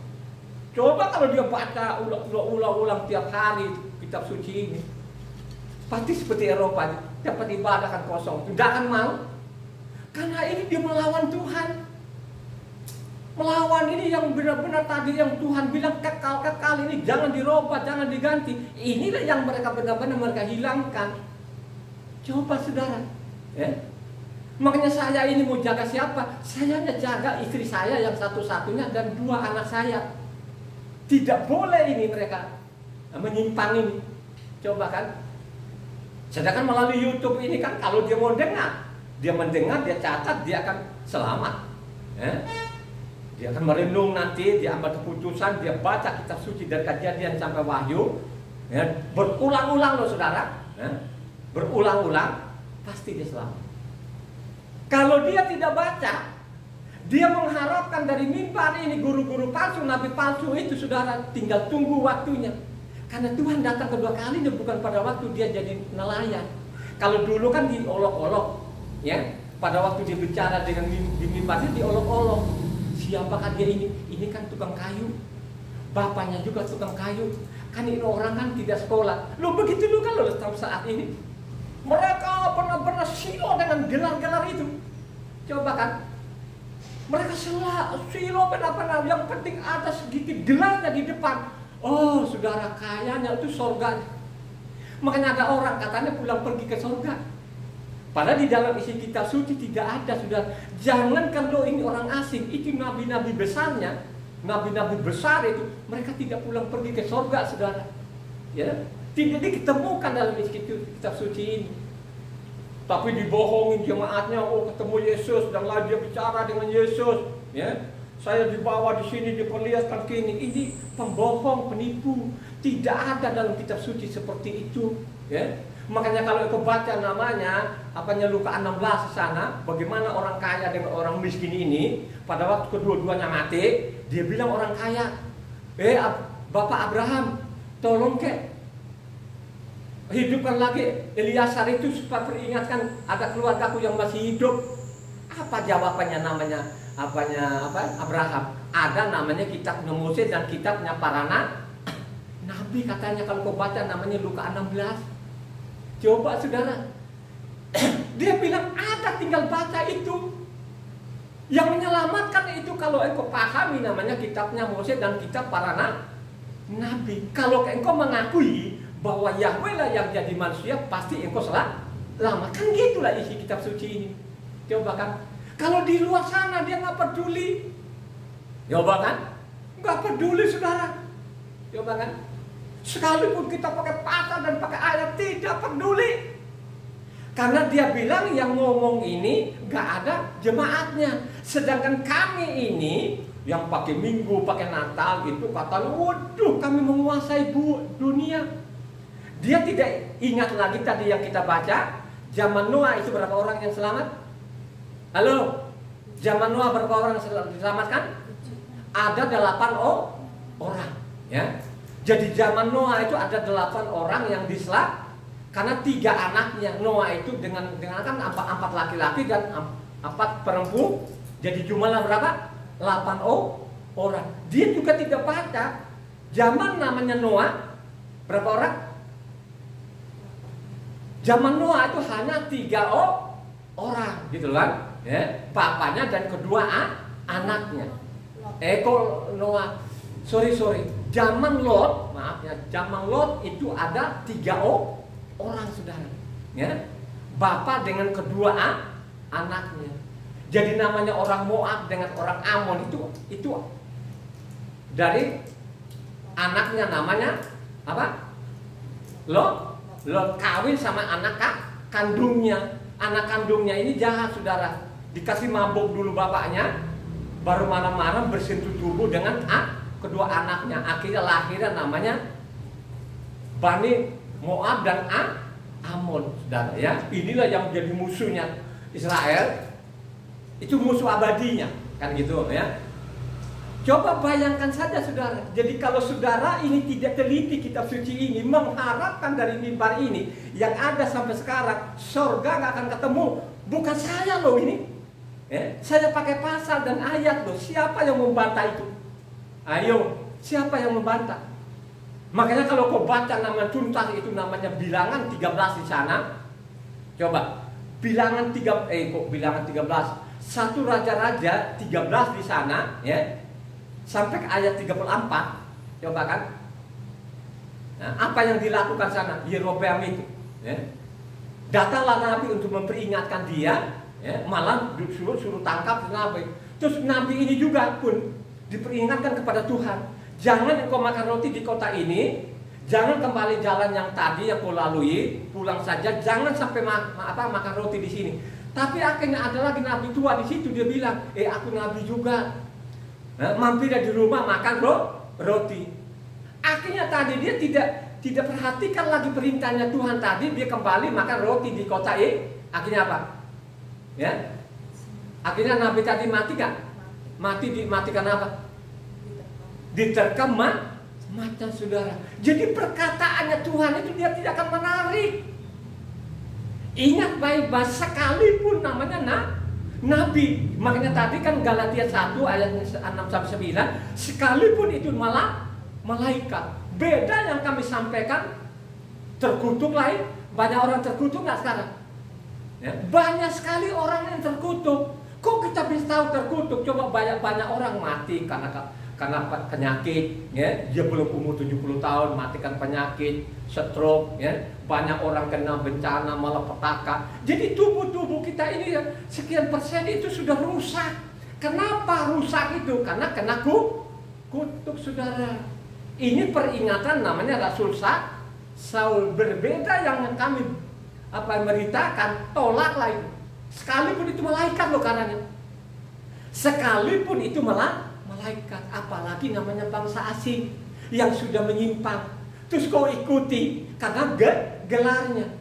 coba kalau dia baca ulang-ulang tiap hari kitab suci ini, pasti seperti Eropa, dapat ibadah kan kosong, tidak akan mau. Karena ini dia melawan Tuhan. Melawan ini yang benar-benar tadi yang Tuhan bilang kekal ini jangan dirubah, jangan diganti. Inilah yang mereka benar-benar mereka hilangkan. Coba saudara, ya. Makanya saya ini mau jaga siapa? Saya hanya jaga istri saya yang satu-satunya dan 2 anak saya. Tidak boleh ini mereka menyimpang ini. Coba kan. Sedangkan melalui YouTube ini kan kalau dia mau dengar, dia mendengar, dia catat, dia akan selamat. Ya. Dia akan merenung nanti, dia ambil keputusan, dia baca kitab suci dari Kejadian sampai Wahyu, ya, berulang-ulang loh saudara, ya, berulang-ulang, pasti dia selamat. Kalau dia tidak baca, dia mengharapkan dari mimbar ini guru-guru palsu, nabi palsu itu saudara, tinggal tunggu waktunya. Karena Tuhan datang kedua kalinya bukan pada waktu dia jadi nelayan. Kalau dulu kan diolok-olok, ya, pada waktu dia bicara dengan di mimbarnya diolok-olok. Siapakah dia ini? Ini kan tukang kayu. Bapaknya juga tukang kayu. Kan ini orang kan tidak sekolah. Lo begitu lo kan lo saat ini. Mereka benar-benar silo dengan gelar-gelar itu. Coba kan. Mereka silo benar-benar. Yang penting ada sedikit gelarnya di depan. Oh saudara, kayanya itu surga. Makanya ada orang katanya pulang pergi ke surga. Padahal di dalam isi kitab suci tidak ada, saudara. Jangan kalau ini orang asing, itu nabi-nabi besarnya, nabi-nabi besar itu, mereka tidak pulang pergi ke surga, saudara. Ya, tidak ditemukan dalam isi kitab suci ini. Tapi dibohongin jemaatnya, oh ketemu Yesus dan lalu dia bicara dengan Yesus. Ya, saya dibawa di sini diperlihatkan kini. Ini pembohong, penipu. Tidak ada dalam kitab suci seperti itu. Ya. Makanya kalau kau baca namanya, Lukas 16 di sana, bagaimana orang kaya dengan orang miskin ini, pada waktu kedua-duanya mati, dia bilang orang kaya, Bapak Abraham, tolong hidupkan lagi Eliasar itu supaya peringatkan ada keluargaku yang masih hidup. Apa jawabannya namanya? Abraham? Ada namanya kitab Mose dan kitabnya para nabi katanya kalau kau baca namanya Lukas 16. Coba saudara, dia bilang ada, tinggal baca itu. Yang menyelamatkan itu kalau engkau pahami namanya kitabnya Mose dan kitab para nabi. Kalau engkau mengakui bahwa Yahweh lah yang jadi manusia, pasti engkau selamat. Kan gitulah isi kitab suci ini. Coba kan, kalau di luar sana dia nggak peduli. Coba kan, nggak peduli saudara. Coba kan. Sekalipun kita pakai pasal dan pakai ayat tidak peduli. Karena dia bilang yang ngomong ini gak ada jemaatnya. Sedangkan kami ini yang pakai minggu, pakai Natal itu katanya, waduh kami menguasai dunia. Dia tidak ingat lagi tadi yang kita baca. Zaman Noah itu berapa orang yang selamat? Halo? Zaman Noah berapa orang yang diselamatkan? Ada 8 orang, ya. Jadi zaman Noah itu ada 8 orang yang diselamatkan karena 3 anaknya. Noah itu dengan kan 4 laki-laki dan 4 perempuan. Jadi jumlahnya berapa? 8 orang. Dia juga tidak baca. Zaman namanya Noah berapa orang? Zaman Noah itu hanya 3 orang, gitu kan? Ya, bapaknya dan kedua anaknya. Noah. Sorry. Zaman Lot, maaf ya, zaman Lot itu ada 3 orang saudara, ya, bapak dengan kedua anaknya. Jadi namanya orang Moab dengan orang Amon itu dari anaknya namanya apa? Lot kawin sama anak kandungnya. Anak kandungnya ini jahat saudara, dikasih mabuk dulu bapaknya, baru malam-malam bersentuh tubuh dengan kedua anaknya, akhirnya lahirnya namanya Bani Moab dan Amon, saudara ya. Inilah yang menjadi musuhnya Israel. Itu musuh abadinya, kan gitu ya. Coba bayangkan saja saudara. Jadi kalau saudara ini tidak teliti kitab suci ini, mengharapkan dari mimbar ini yang ada sampai sekarang surga nggak akan ketemu. Bukan saya loh ini. Saya pakai pasal dan ayat loh. Siapa yang membantah itu? Ayo, siapa yang membantah? Makanya kalau kau baca nama tuntas itu namanya Bilangan 13 di sana. Coba, Bilangan 13. 1 Raja-Raja 13 di sana, ya. Sampai ke ayat 34. Coba kan? Nah, apa yang dilakukan sana Yerobeam itu, ya. Datanglah nabi untuk memperingatkan dia, ya, malah suruh tangkap nabi. Terus nabi ini juga pun diperingatkan kepada Tuhan, jangan engkau makan roti di kota ini, jangan kembali jalan yang tadi yang kau lalui, pulang saja, jangan sampai makan roti di sini. Tapi akhirnya ada lagi nabi tua di situ, dia bilang, aku nabi juga, mampir di rumah makan roti. Akhirnya tadi dia tidak perhatikan lagi perintahnya Tuhan tadi, dia kembali makan roti di kota ini. Akhirnya apa? Ya, akhirnya nabi tadi mati kan? Matikan apa? Diterkam mata saudara. Jadi perkataannya Tuhan itu dia tidak akan menarik. Ingat baik-baik, sekalipun namanya nabi. Makanya tadi kan Galatia 1 ayat 6-9, sekalipun itu malah malaikat. Beda yang kami sampaikan, terkutuk lain. Banyak orang terkutuk nggak sekarang? Ya, banyak sekali orang yang terkutuk. Kok kita bisa tahu terkutuk? Coba banyak orang mati karena penyakit, ya. Dia belum umur 70 tahun matikan penyakit, stroke, ya. Banyak orang kena bencana malapetaka. Jadi tubuh kita ini sekian persen itu sudah rusak. Kenapa rusak itu? Karena kena kutuk saudara. Ini peringatan namanya Rasul Saul. Berbeda yang kami beritakan, tolaklah itu. Sekalipun itu malaikat loh karenanya. Sekalipun itu malaikat, apalagi namanya bangsa asing yang sudah menyimpang. Terus kau ikuti karena gelarnya.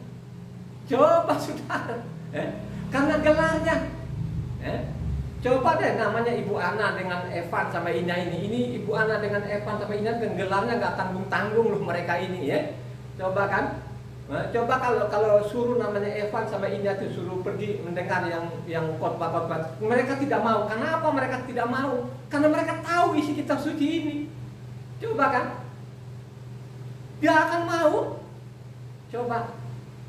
Coba saudara, karena gelarnya. Coba deh namanya Ibu Ana dengan Evan sama Ina ini. Ini Ibu Ana dengan Evan sama Ina dengan gelarnya nggak tanggung-tanggung loh mereka ini, ya. Coba kan? Coba kalau suruh namanya Evan sama Ina itu suruh pergi mendengar yang khotbah-khotbah, mereka tidak mau. Kenapa mereka tidak mau? Karena mereka tahu isi kitab suci ini. Coba kan? Dia akan mau. Coba.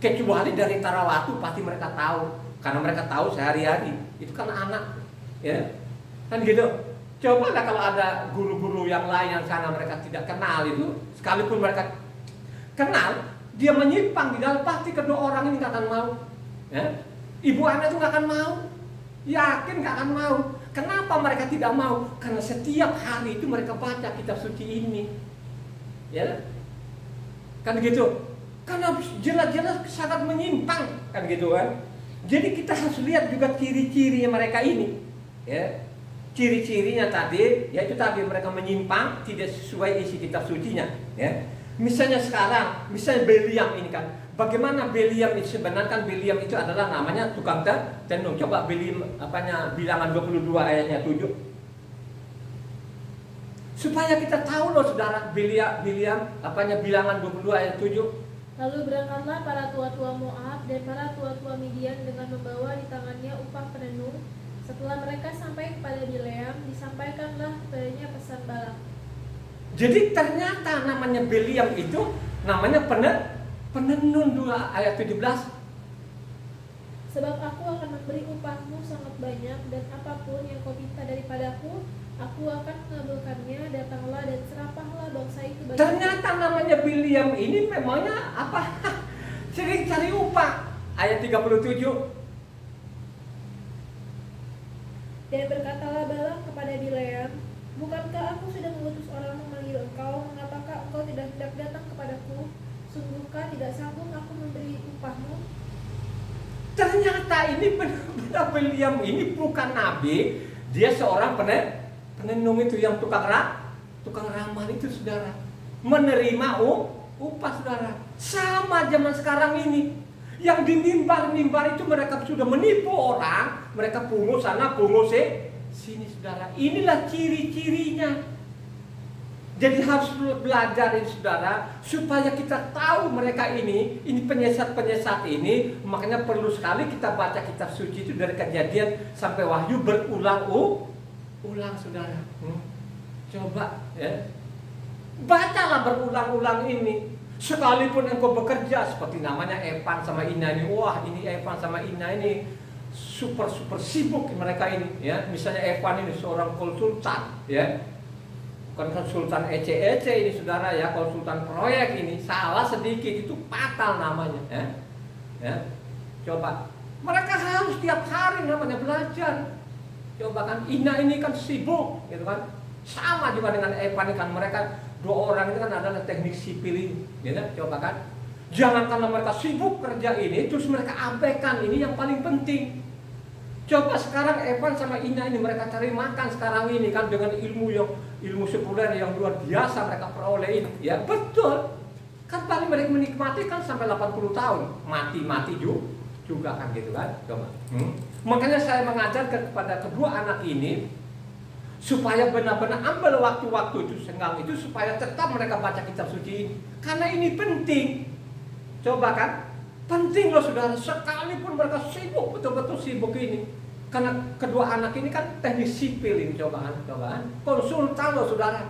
Kecuali dari Tarawatu pasti mereka tahu, karena mereka tahu sehari-hari. Itu kan anak, ya. Kan gitu. Coba lah kalau ada guru-guru yang lain yang sana mereka tidak kenal itu, sekalipun mereka kenal, dia menyimpang di dalam, pasti kedua orang ini nggak akan mau, ya. Ibu Ana itu nggak akan mau, yakin nggak akan mau. Kenapa mereka tidak mau? Karena setiap hari itu mereka baca kitab suci ini, ya, kan gitu. Karena jelas-jelas sangat menyimpang, kan gitu kan. Jadi kita harus lihat juga ciri-cirinya mereka ini, ya. Ciri-cirinya tadi, yaitu tadi mereka menyimpang, tidak sesuai isi kitab sucinya, ya. Misalnya sekarang, misalnya Beliam ini kan, bagaimana Beliam itu sebenarnya kan Beliam itu adalah namanya tukang tenung. Coba Beliam Bilangan 22 ayatnya 7. Supaya kita tahu loh saudara, Bilangan 22 ayat 7. Lalu berangkatlah para tua-tua Moab dan para tua-tua Midian dengan membawa di tangannya upah penenung. Setelah mereka sampai kepada Bileam, disampaikanlah kepadanya pesan Balak. Jadi ternyata namanya Beliam itu namanya penenun 2 ayat 17. Sebab aku akan memberi upahmu sangat banyak, dan apapun yang kau minta daripadaku, aku akan mengabulkannya. Datanglah dan serapahlah bangsa itu bagi. Ternyata namanya Beliam ini memangnya apa? Sering cari upah. Ayat 37. Dan berkatalah Balak kepada Bileam, bukankah aku sudah mengutus orang memanggil engkau? Mengapakah engkau tidak hendak datang kepadaku? Sungguhkah tidak sanggup aku memberi upahmu? Ternyata ini benar-benar Beliam ini bukan nabi. Dia seorang penenung itu yang tukang ramal itu saudara. Menerima upah saudara. Sama zaman sekarang ini. Yang di mimbar itu mereka sudah menipu orang. Mereka pungut sana, pungut sini saudara. Inilah ciri-cirinya. Jadi harus belajar ini saudara, supaya kita tahu mereka ini penyesat-penyesat ini. Makanya perlu sekali kita baca kitab suci itu dari Kejadian sampai Wahyu berulang saudara. Coba ya, bacalah berulang-ulang ini. Sekalipun engkau bekerja seperti namanya Evan sama Ina ini, wah ini Evan sama Ina ini super sibuk mereka ini, ya. Misalnya Evan ini seorang konsultan, ya. Bukan konsultan EC ini saudara ya, konsultan proyek ini, salah sedikit itu fatal namanya, ya. Coba, mereka harus tiap hari namanya belajar. Coba kan, Ina ini kan sibuk, gitu kan. Sama juga dengan Evan kan, mereka dua orang ini kan adalah teknik sipil ini, gitu. Coba kan, jangan karena mereka sibuk kerja ini, terus mereka abaikan ini yang paling penting. Coba sekarang Evan sama Ina ini mereka cari makan sekarang ini kan dengan ilmu sekuler yang luar biasa mereka peroleh ini. Ya betul. Kan paling mereka menikmati kan sampai 80 tahun. Mati juga kan gitu kan. Coba. Makanya saya mengajarkan kepada kedua anak ini supaya benar-benar ambil waktu-waktu itu senggang itu supaya tetap mereka baca kitab suci ini. Karena ini penting. Coba kan. Penting loh saudara, sekalipun mereka sibuk, betul-betul sibuk ini. Karena kedua anak ini kan teknik sipil ini, cobaan. Konsultan loh saudara.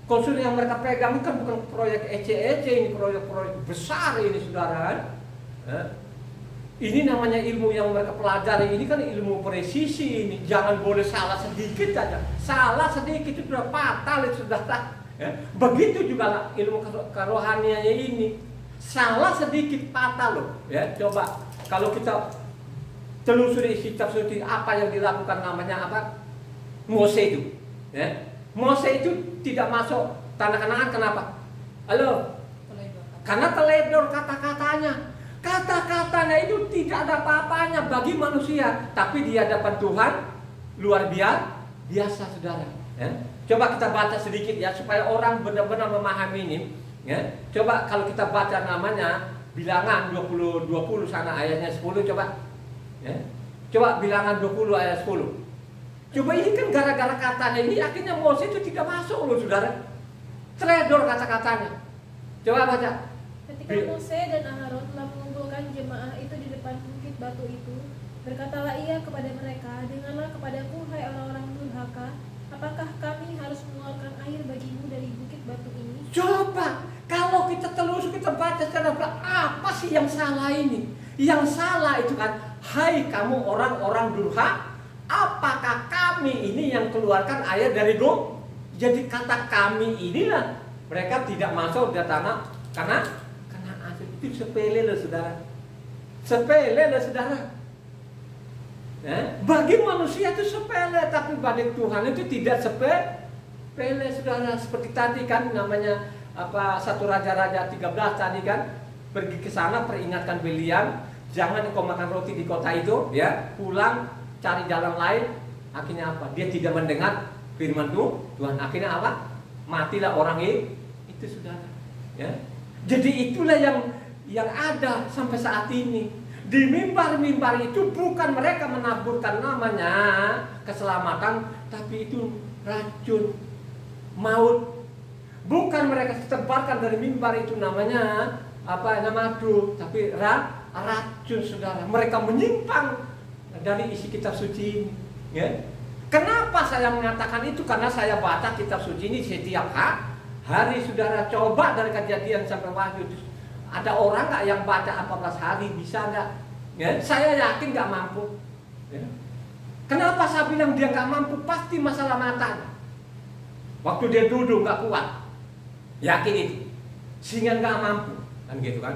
Konsul yang mereka pegang kan bukan proyek ece-ece, ini proyek-proyek besar ini saudara. Ini namanya ilmu yang mereka pelajari, ini kan ilmu presisi ini. Jangan boleh salah sedikit aja. Salah sedikit itu sudah fatal itu saudara. Begitu juga ilmu kerohaniannya ini. Salah sedikit patah loh, ya. Coba kalau kita telusuri kitab suci apa yang dilakukan namanya apa? Mose itu, ya. Mose itu tidak masuk tanah Kanaan kenapa? Halo? Karena teledor kata-katanya. Kata-katanya itu tidak ada apa-apanya bagi manusia, tapi di hadapan Tuhan luar biasa saudara. Ya. Coba kita baca sedikit ya supaya orang benar-benar memahami ini. Ya, coba kalau kita baca namanya Bilangan 20 sana ayatnya 10 coba. Ya. Coba Bilangan 20 ayat 10. Coba ini kan gara-gara katanya ini akhirnya Mose itu tidak masuk loh saudara. Teledor kata-katanya. Coba baca. Ketika Mose dan Aharon telah mengumpulkan jemaah itu di depan bukit batu itu, berkatalah ia kepada mereka, dengarlah kepadaku hai orang-orang durhaka, apakah kami harus mengeluarkan air bagimu dari bukit batu ini? Coba, kalau kita telusur, kita baca secara apa sih yang salah ini? Yang salah itu kan, hai kamu orang-orang durhaka, apakah kami ini yang keluarkan air dari go? Jadi kata kami inilah mereka tidak masuk ke tanah karena air itu sepele loh saudara. Sepele loh saudara. Bagi manusia itu sepele, tapi bagi Tuhan itu tidak sepele saudara. Seperti tadi kan namanya apa 1 Raja-Raja 13 tadi kan pergi ke sana peringatkan Biliam, jangan engkau makan roti di kota itu, ya pulang cari jalan lain. Akhirnya apa? Dia tidak mendengar firman Tuhan. Akhirnya apa? Matilah orang itu saudara. Ya. Jadi itulah yang ada sampai saat ini. Di mimbar-mimbar itu bukan mereka menaburkan namanya keselamatan, tapi itu racun maut. Bukan mereka sebarkan dari mimbar itu namanya apa madu, tapi racun saudara. Mereka menyimpang dari isi kitab suci ini. Ya. Kenapa saya mengatakan itu? Karena saya baca kitab suci ini setiap hari saudara. Coba dari Kejadian sampai Wahyu. Ada orang nggak yang baca 14 hari bisa nggak? Ya, saya yakin nggak mampu. Ya. Kenapa saya bilang dia nggak mampu? Pasti masalah matanya. Waktu dia duduk nggak kuat, yakin itu, sehingga nggak mampu, kan gitu kan?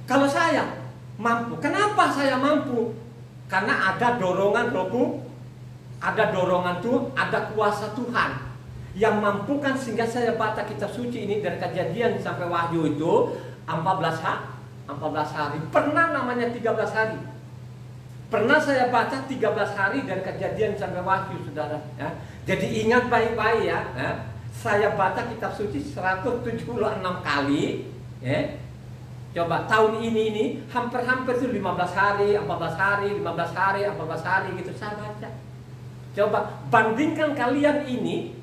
Kalau saya mampu, kenapa saya mampu? Karena ada dorongan rohku, ada dorongan Tuhan, ada kuasa Tuhan yang mampukan sehingga saya baca kitab suci ini dari Kejadian sampai Wahyu itu 14 hari. Pernah namanya 13 hari. Pernah saya baca 13 hari dari Kejadian sampai Wahyu saudara. Ya. Jadi ingat baik-baik ya. Saya baca kitab suci 176 kali. Ya. Coba tahun ini hampir-hampir itu 15 hari, 14 hari, 15 hari, 14 hari gitu saya baca. Coba bandingkan kalian ini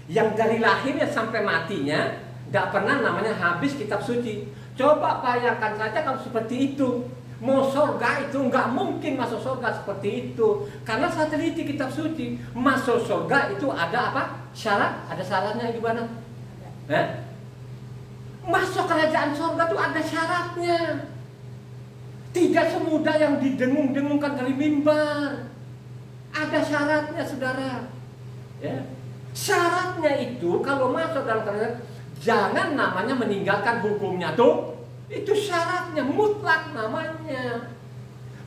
yang dari lahirnya sampai matinya gak pernah namanya habis kitab suci. Coba bayangkan saja kalau seperti itu. Mau surga itu nggak mungkin masuk surga seperti itu. Karena saya teliti kitab suci, masuk surga itu ada apa? Syarat? Ada syaratnya gimana? Masuk kerajaan surga itu ada syaratnya. Tidak semudah yang didengung-dengungkan dari mimbar. Ada syaratnya saudara. Ya. Syaratnya itu kalau masuk dalam kerajaan, jangan namanya meninggalkan hukumnya tuh. Itu syaratnya mutlak namanya.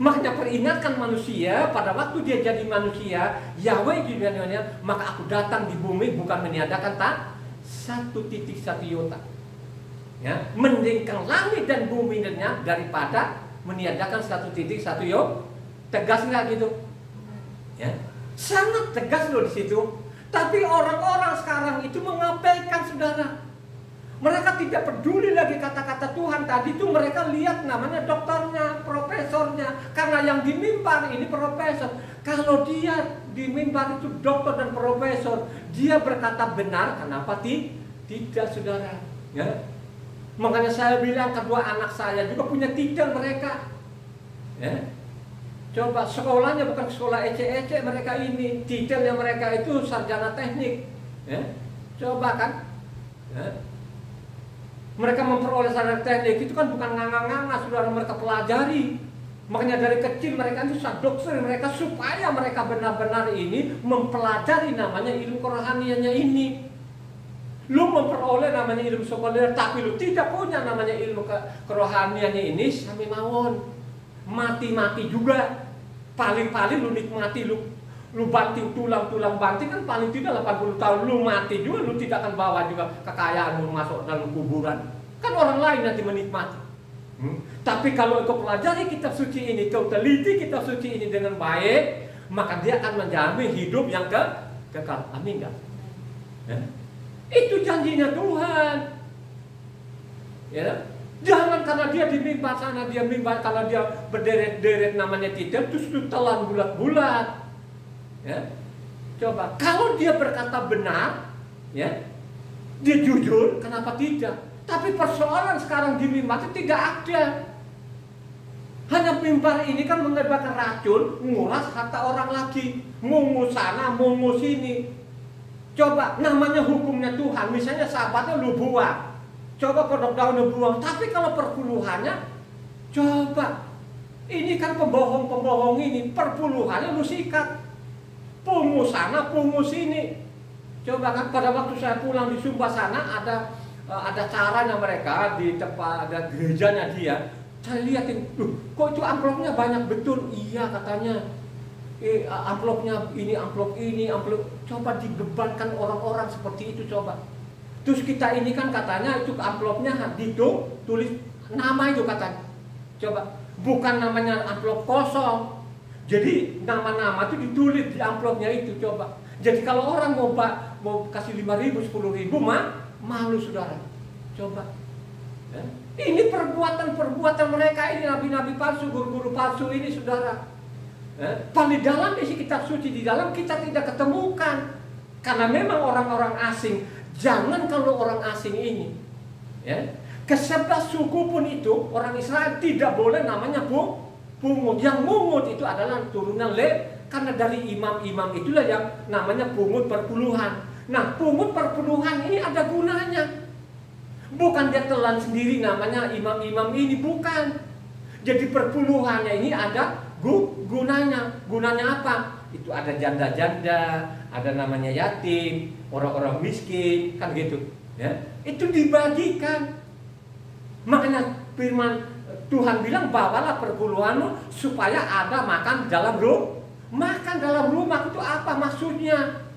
Makanya peringatkan manusia pada waktu dia jadi manusia, Yahweh di dunia, maka aku datang di bumi bukan meniadakan satu titik satu iota. Ya, mendingkan langit dan bumi daripada meniadakan satu titik satu iota. Tegas nggak gitu? Ya, sangat tegas loh di situ. Tapi orang-orang sekarang itu mengabaikan, saudara. Mereka tidak peduli lagi kata-kata Tuhan. Tadi itu mereka lihat namanya dokternya, profesornya. Karena yang di mimbar ini profesor. Kalau dia di mimbar itu dokter dan profesor, dia berkata benar, kenapa tidak, saudara? Ya. Makanya saya bilang kedua anak saya juga punya titel mereka. Ya. Coba sekolahnya bukan sekolah ece-ece mereka ini. Titelnya mereka itu sarjana teknik. Ya. Coba kan? Ya. Mereka memperoleh sarjana teknik itu kan bukan nganga-nganga, saudara, mereka pelajari. Makanya dari kecil mereka itu doktrin mereka supaya mereka benar-benar ini mempelajari namanya ilmu kerohaniannya ini. Lu memperoleh namanya ilmu sekuler, tapi lu tidak punya namanya ilmu kerohaniannya ini, sampai mawon. Mati-mati juga. Paling-paling lu nikmati, lu banting tulang banting kan paling tidak 80 tahun lu mati juga, lu tidak akan bawa juga kekayaan lu masuk dalam kuburan. Kan orang lain nanti menikmati. Tapi kalau kau pelajari kitab suci ini, kau teliti kitab suci ini dengan baik, maka dia akan menjamin hidup yang kekal. Amin kan? Ya? Itu janjinya Tuhan. Ya? Jangan karena dia di mimbar sana, dia mimbar, kalau dia berderet-deret namanya titel, terus itu telan bulat-bulat. Ya. Coba kalau dia berkata benar, ya, dia jujur, kenapa tidak? Tapi persoalan sekarang di mimbar itu tidak ada. Hanya mimbar ini kan mengeluarkan racun, nguras harta orang lagi, mungus sana, mungus sini. Coba namanya hukumnya Tuhan, misalnya sahabatnya lu buang, coba kodok daun lu buang. Tapi kalau perpuluhannya, coba ini kan pembohong-pembohong ini, perpuluhannya lu sikat. Pungus sana, pungus sini. Coba kan pada waktu saya pulang di Sumba sana ada caranya mereka di tempat ada gerejanya dia. Saya lihatin, kok itu amplopnya banyak betul? Iya katanya. Amplopnya ini, amplop ini, amplop. Coba dibebankan orang-orang seperti itu coba. Terus kita ini kan katanya itu amplopnya tulis nama itu katanya. Coba, bukan namanya amplop kosong. Jadi nama-nama itu ditulis di amplopnya itu, coba. Jadi kalau orang mau kasih 5.000, 10.000 malu, saudara. Coba. Ya. Ini perbuatan mereka ini, nabi-nabi palsu, guru-guru palsu ini, saudara. Ya. Paling dalam isi kitab suci di dalam kita tidak ketemukan. Karena memang orang-orang asing. Jangan kalau orang asing ini, ya, ke-11 suku pun itu orang Israel tidak boleh namanya pungut. Yang mungut itu adalah turunan karena dari imam-imam itulah yang namanya pungut perpuluhan. Nah, pungut perpuluhan ini ada gunanya. Bukan dia telan sendiri namanya imam-imam ini, bukan. Jadi perpuluhannya ini ada gunanya. Gunanya apa? Itu ada janda-janda, ada namanya yatim, orang-orang miskin, kan gitu. Ya, itu dibagikan. Makanya firman Tuhan bilang bawalah perpuluhanmu supaya ada makan dalam rumah. Makan dalam rumah itu apa maksudnya?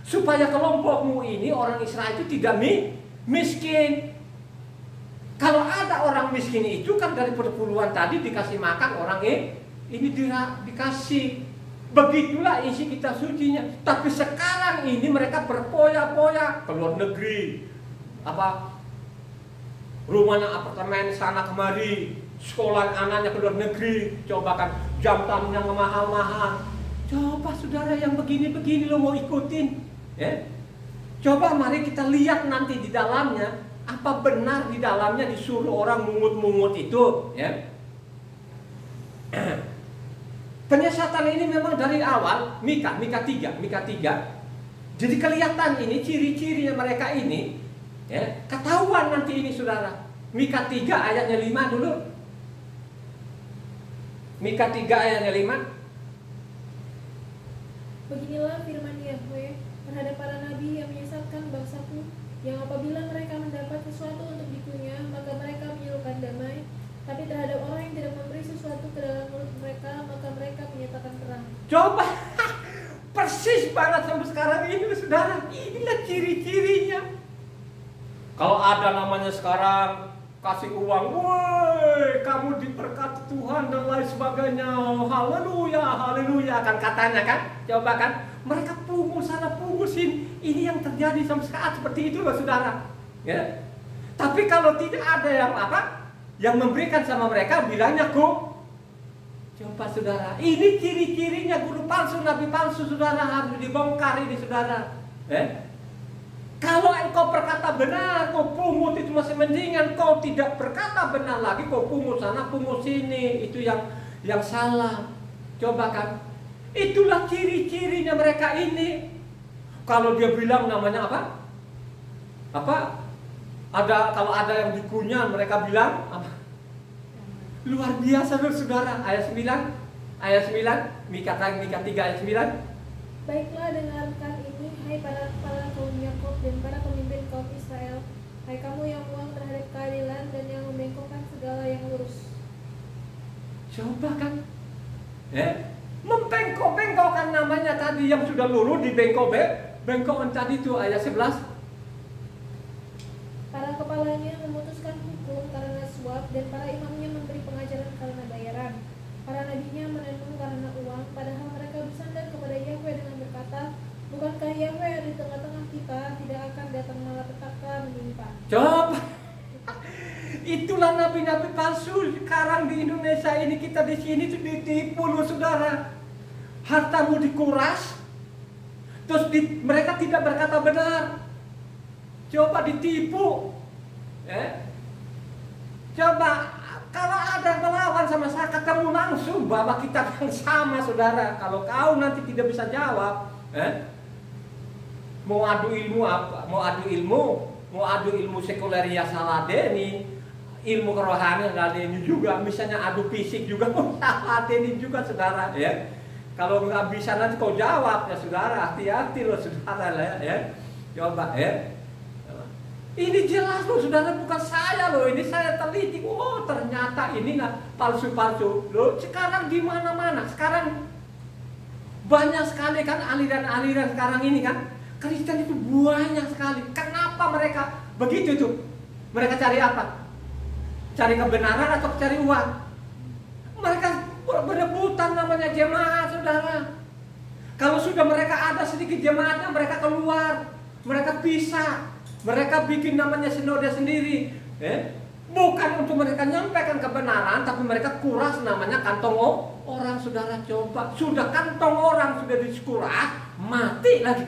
Supaya kelompokmu ini orang Israel itu tidak miskin. Kalau ada orang miskin itu kan dari perpuluhan tadi dikasih makan orang ini dikasih. Begitulah isi kitab sucinya. Tapi sekarang ini mereka berpoya-poya ke luar negeri. Rumahnya apartemen sana kemari, sekolah anaknya ke luar negeri, coba kan jam tangan yang mahal-mahal. Coba saudara yang begini-begini lo mau ikutin, ya? Coba mari kita lihat nanti di dalamnya, apa benar di dalamnya disuruh orang mungut-mungut itu, ya? Penyesatan ini memang dari awal Mika 3. Jadi kelihatan ini ciri-cirinya mereka ini, ya, ketahuan nanti ini, saudara. Mika 3 ayatnya 5 dulu. Mika 3 ayatnya 5. Beginilah firman Yahweh terhadap para nabi yang menyesatkan bangsaku, yang apabila mereka mendapat sesuatu untuk dikunyah, maka mereka menyerukan damai, Tapi terhadap orang yang tidak memberi sesuatu ke dalam mulut mereka, maka mereka menyatakan perang. Coba persis banget sampai sekarang ini, saudara. Inilah ciri-cirinya. Kalau ada namanya sekarang kasih uang, woi kamu diberkati Tuhan dan lain sebagainya, haleluya, haleluya kan katanya kan. Coba kan, mereka pungut sana pungut sini. Ini yang terjadi sampai saat seperti itu loh, saudara. Ya. Tapi kalau tidak ada yang yang memberikan sama mereka, bilangnya kok. Coba saudara, ini ciri-cirinya guru palsu, nabi palsu, saudara, harus dibongkar ini, saudara. Kalau engkau berkata benar, kau pungut itu masih mendingan. Kau tidak berkata benar lagi, kau pungut sana, pungut sini, itu yang salah. Coba kan, itulah ciri-cirinya mereka ini. Kalau dia bilang namanya apa? Kalau ada yang dikunyah, mereka bilang apa? Luar biasa loh, saudara. Ayat 9, Mika 3 ayat 9. Baiklah, dengarkan ini, hai para kepala kaum Yakub dan para pemimpin kaum Israel, hai kamu yang muang terhadap keadilan dan yang membengkokkan segala yang lurus. Coba kan, membengkok-bengkokkan namanya tadi yang sudah lurus dibengkok-bengkokkan tadi itu ayat 11. Para kepalanya memutuskan hukum karena suap dan para imamnya memberi pengajaran karena bayaran. Para nabinya menenung karena uang, padahal mereka bersandar kepada Yahweh dengan berkata, bukankah Yahweh di tengah-tengah kita, tidak akan datang malapetaka menimpa. Coba, itulah nabi-nabi palsu. Sekarang di Indonesia ini, kita di sini tuh ditipu loh, saudara. Hartamu dikuras, terus mereka tidak berkata benar. Coba ditipu. Coba kalau ada yang melawan sama saya, ketemu langsung bawa kitab yang sama, saudara. Kalau kau nanti tidak bisa jawab, mau adu ilmu apa? Mau adu ilmu sekuleria saladeni, ilmu kerohanian saladeni juga. Misalnya adu fisik juga mau saladeni juga, saudara. Kalau nggak bisa nanti kau jawab ya, saudara. Hati-hati loh, saudara ya. Coba ini jelas loh, saudara, bukan saya loh. Ini saya teliti. Oh, ternyata ini palsu-palsu loh. Sekarang di mana-mana. Sekarang banyak sekali kan aliran-aliran sekarang ini kan. Kristen itu banyak sekali. Kenapa mereka begitu tuh? Mereka cari apa? Cari kebenaran atau cari uang? Mereka berebutan namanya jemaat, saudara. Kalau sudah mereka ada sedikit jemaatnya, mereka keluar. Mereka pisah. Mereka bikin namanya sinode sendiri, bukan untuk mereka nyampaikan kebenaran, tapi mereka kuras namanya kantong orang, saudara. Coba, sudah kantong orang sudah dikuras, mati lagi,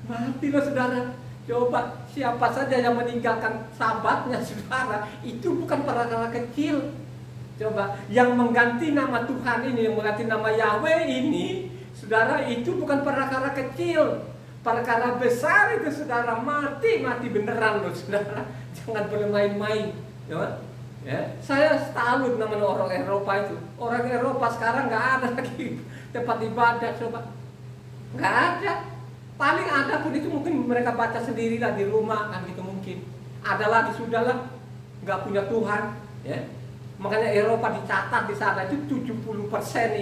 mati loh, saudara. Coba, siapa saja yang meninggalkan sahabatnya, saudara, itu bukan perkara kecil. Coba, yang mengganti nama Tuhan ini, yang mengganti nama Yahweh ini, saudara, itu bukan perkara kecil. Perkara besar itu, saudara. Mati beneran loh, saudara. Jangan bermain-main, saya salut namanya orang Eropa itu. Orang Eropa sekarang nggak ada lagi tempat ibadah, coba. Nggak ada. Paling ada pun itu mungkin mereka baca sendiri lah di rumah kan, gitu mungkin. Ada lagi, sudahlah, nggak punya Tuhan, Makanya Eropa dicatat di sana itu 70%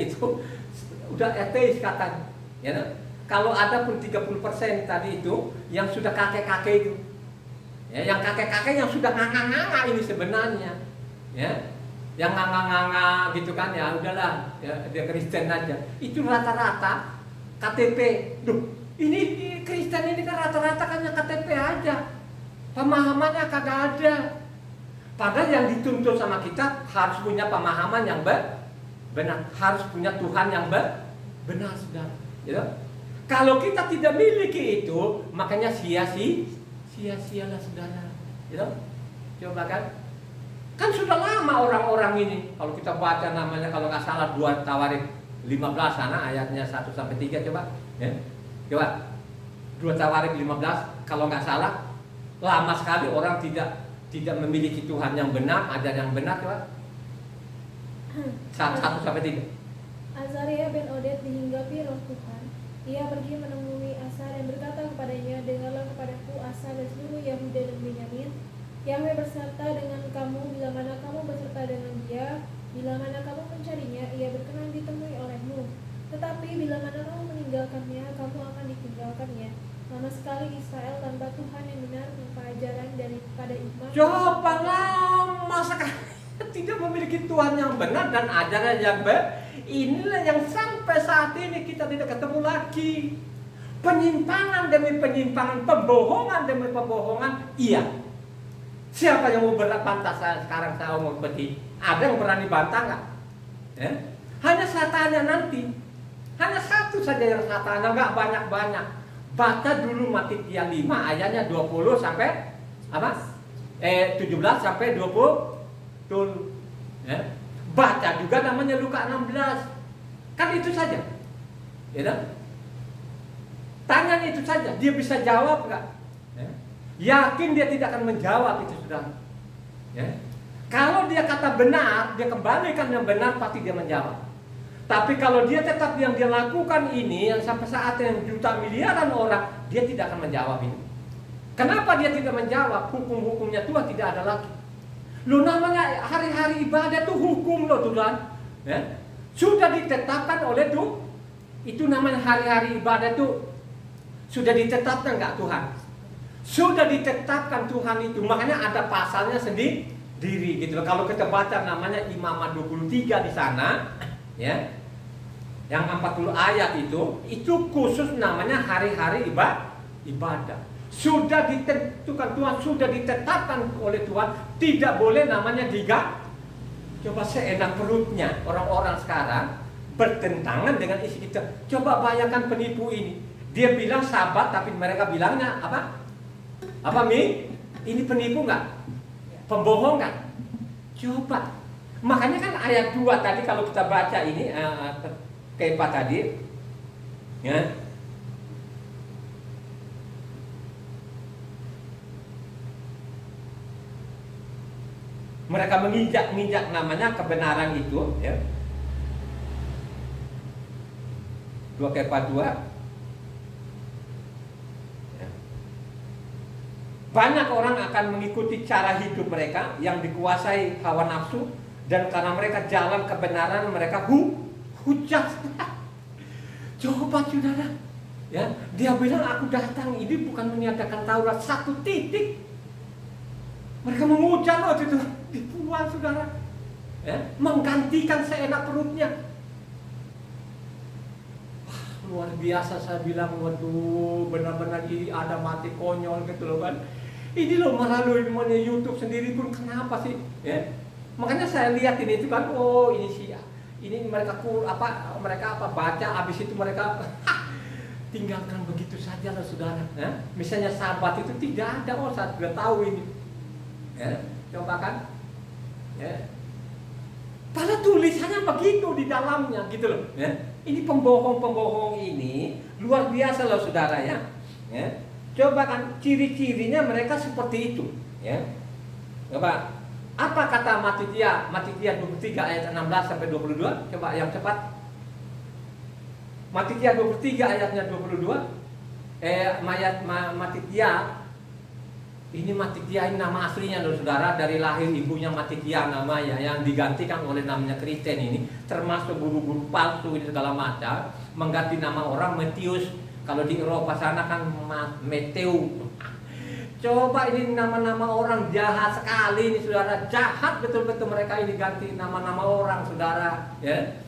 itu udah ateis katanya, Kalau ada pun 30% tadi itu yang sudah kakek-kakek itu, yang kakek-kakek yang sudah nganga-nganga ini sebenarnya, yang nganga-nganga gitu kan, ya udahlah, dia Kristen aja. Itu rata-rata KTP. Duh, ini Kristen ini kan rata-rata kan KTP aja, pemahamannya kagak ada. Padahal yang dituntut sama kita harus punya pemahaman yang benar, harus punya Tuhan yang benar, saudara. Kalau kita tidak miliki itu, makanya sia-sialah, saudara. Coba kan sudah lama orang-orang ini. Kalau kita baca namanya, kalau nggak salah 2 Tawarik 15 sana ayatnya 1-3, coba. Coba 2 Tawarik 15, kalau nggak salah lama sekali orang tidak memiliki Tuhan yang benar, ajaran yang benar, coba. 1-3. Azaria bin Oded dihinggapi roh Tuhan. Ia pergi menemui Asa dan berkata kepadanya, dengarlah kepadaku Asa dan seluruh Yahuda dan Benyamin. Yahweh berserta dengan kamu bila mana kamu berserta dengan dia, bila mana kamu mencarinya, ia berkenan ditemui olehmu. Tetapi bila mana kamu meninggalkannya, kamu akan ditinggalkannya. Lama sekali Israel tanpa Tuhan yang benar, tanpa ajaran daripada iman. Coba lama sekali tidak memiliki Tuhan yang benar dan ajaran yang baik. Inilah yang sampai saat ini kita tidak ketemu lagi. Penyimpangan demi penyimpangan, pembohongan demi pembohongan. Iya. Siapa yang mau berbantah sekarang saya mau seperti? Ada yang berani bantah nggak? Ya? Hanya saya tanya nanti. Hanya satu saja yang saya tanya, nggak banyak-banyak. Baca dulu Matitia 5 ayatnya 20 sampai apa? 17 sampai 20. Betul. Ya. Baca juga namanya Luka 16. Kan itu saja. Ya kan? Tanya itu saja, dia bisa jawab nggak? Ya. Yakin dia tidak akan menjawab itu sudah. Ya. Kalau dia kata benar, dia kembalikan yang benar, pasti dia menjawab. Tapi kalau dia tetap yang dia lakukan ini, yang sampai saat yang juta miliaran orang, dia tidak akan menjawab ini. Kenapa dia tidak menjawab? Hukum-hukumnya Tuhan tidak ada lagi. Lo namanya hari-hari ibadah itu hukum lo Tuhan. Ya? Sudah ditetapkan oleh Tuhan. Itu namanya hari-hari ibadah itu sudah ditetapkan nggak Tuhan? Sudah ditetapkan Tuhan itu. Makanya ada pasalnya sendiri gitu loh. Kalau kita baca namanya Imamat 23 di sana, ya. Yang 40 ayat itu khusus namanya hari-hari ibadah. Sudah ditentukan Tuhan, sudah ditetapkan oleh Tuhan, tidak boleh namanya diganti. Coba seenak perutnya orang-orang sekarang bertentangan dengan isi kita. Coba bayangkan penipu ini. Dia bilang sabat tapi mereka bilangnya apa? Apa Mi? Ini penipu nggak? Pembohong nggak? Coba. Makanya kan ayat 2 tadi kalau kita baca ini Kepa tadi, ya. Mereka menginjak namanya kebenaran itu, ya. 2 Kepa 2. Ya. Banyak orang akan mengikuti cara hidup mereka yang dikuasai hawa nafsu, dan karena mereka jalan kebenaran mereka hujat. Coba saudara, ya, dia bilang aku datang ini bukan meniadakan Taurat, satu titik. Mereka mengujar loh itu dibuang saudara, ya, menggantikan seenak perutnya. Wah, luar biasa saya bilang, waduh, benar-benar ini ada mati konyol gitu loh kan. Ini loh melalui YouTube sendiri pun kenapa sih, ya? Makanya saya lihat ini itu kan, oh ini sih. Ini mereka baca, habis itu mereka tinggalkan begitu saja loh saudara. Ya? Misalnya sabat itu tidak ada, oh saya sudah tahu ini. Ya? Coba kan, ya. Padahal tulisannya begitu di dalamnya gitu loh. Ya? Ini pembohong-pembohong ini luar biasa loh saudara ya. Ya? Coba kan ciri-cirinya mereka seperti itu. Ya? Coba. Apa kata Matitia 23 ayat 16 sampai 22? Coba yang cepat. Matitia 23 ayatnya 22. Matitia. Ini Matitia ini nama aslinya loh saudara, dari lahir ibunya Matitia namanya, yang digantikan oleh namanya Kristen ini, termasuk guru-guru palsu ini segala macam, mengganti nama orang Matius. Kalau di Eropa sana kan Matthew. Coba ini nama-nama orang jahat sekali ini saudara, jahat betul-betul mereka ini ganti nama-nama orang saudara, ya.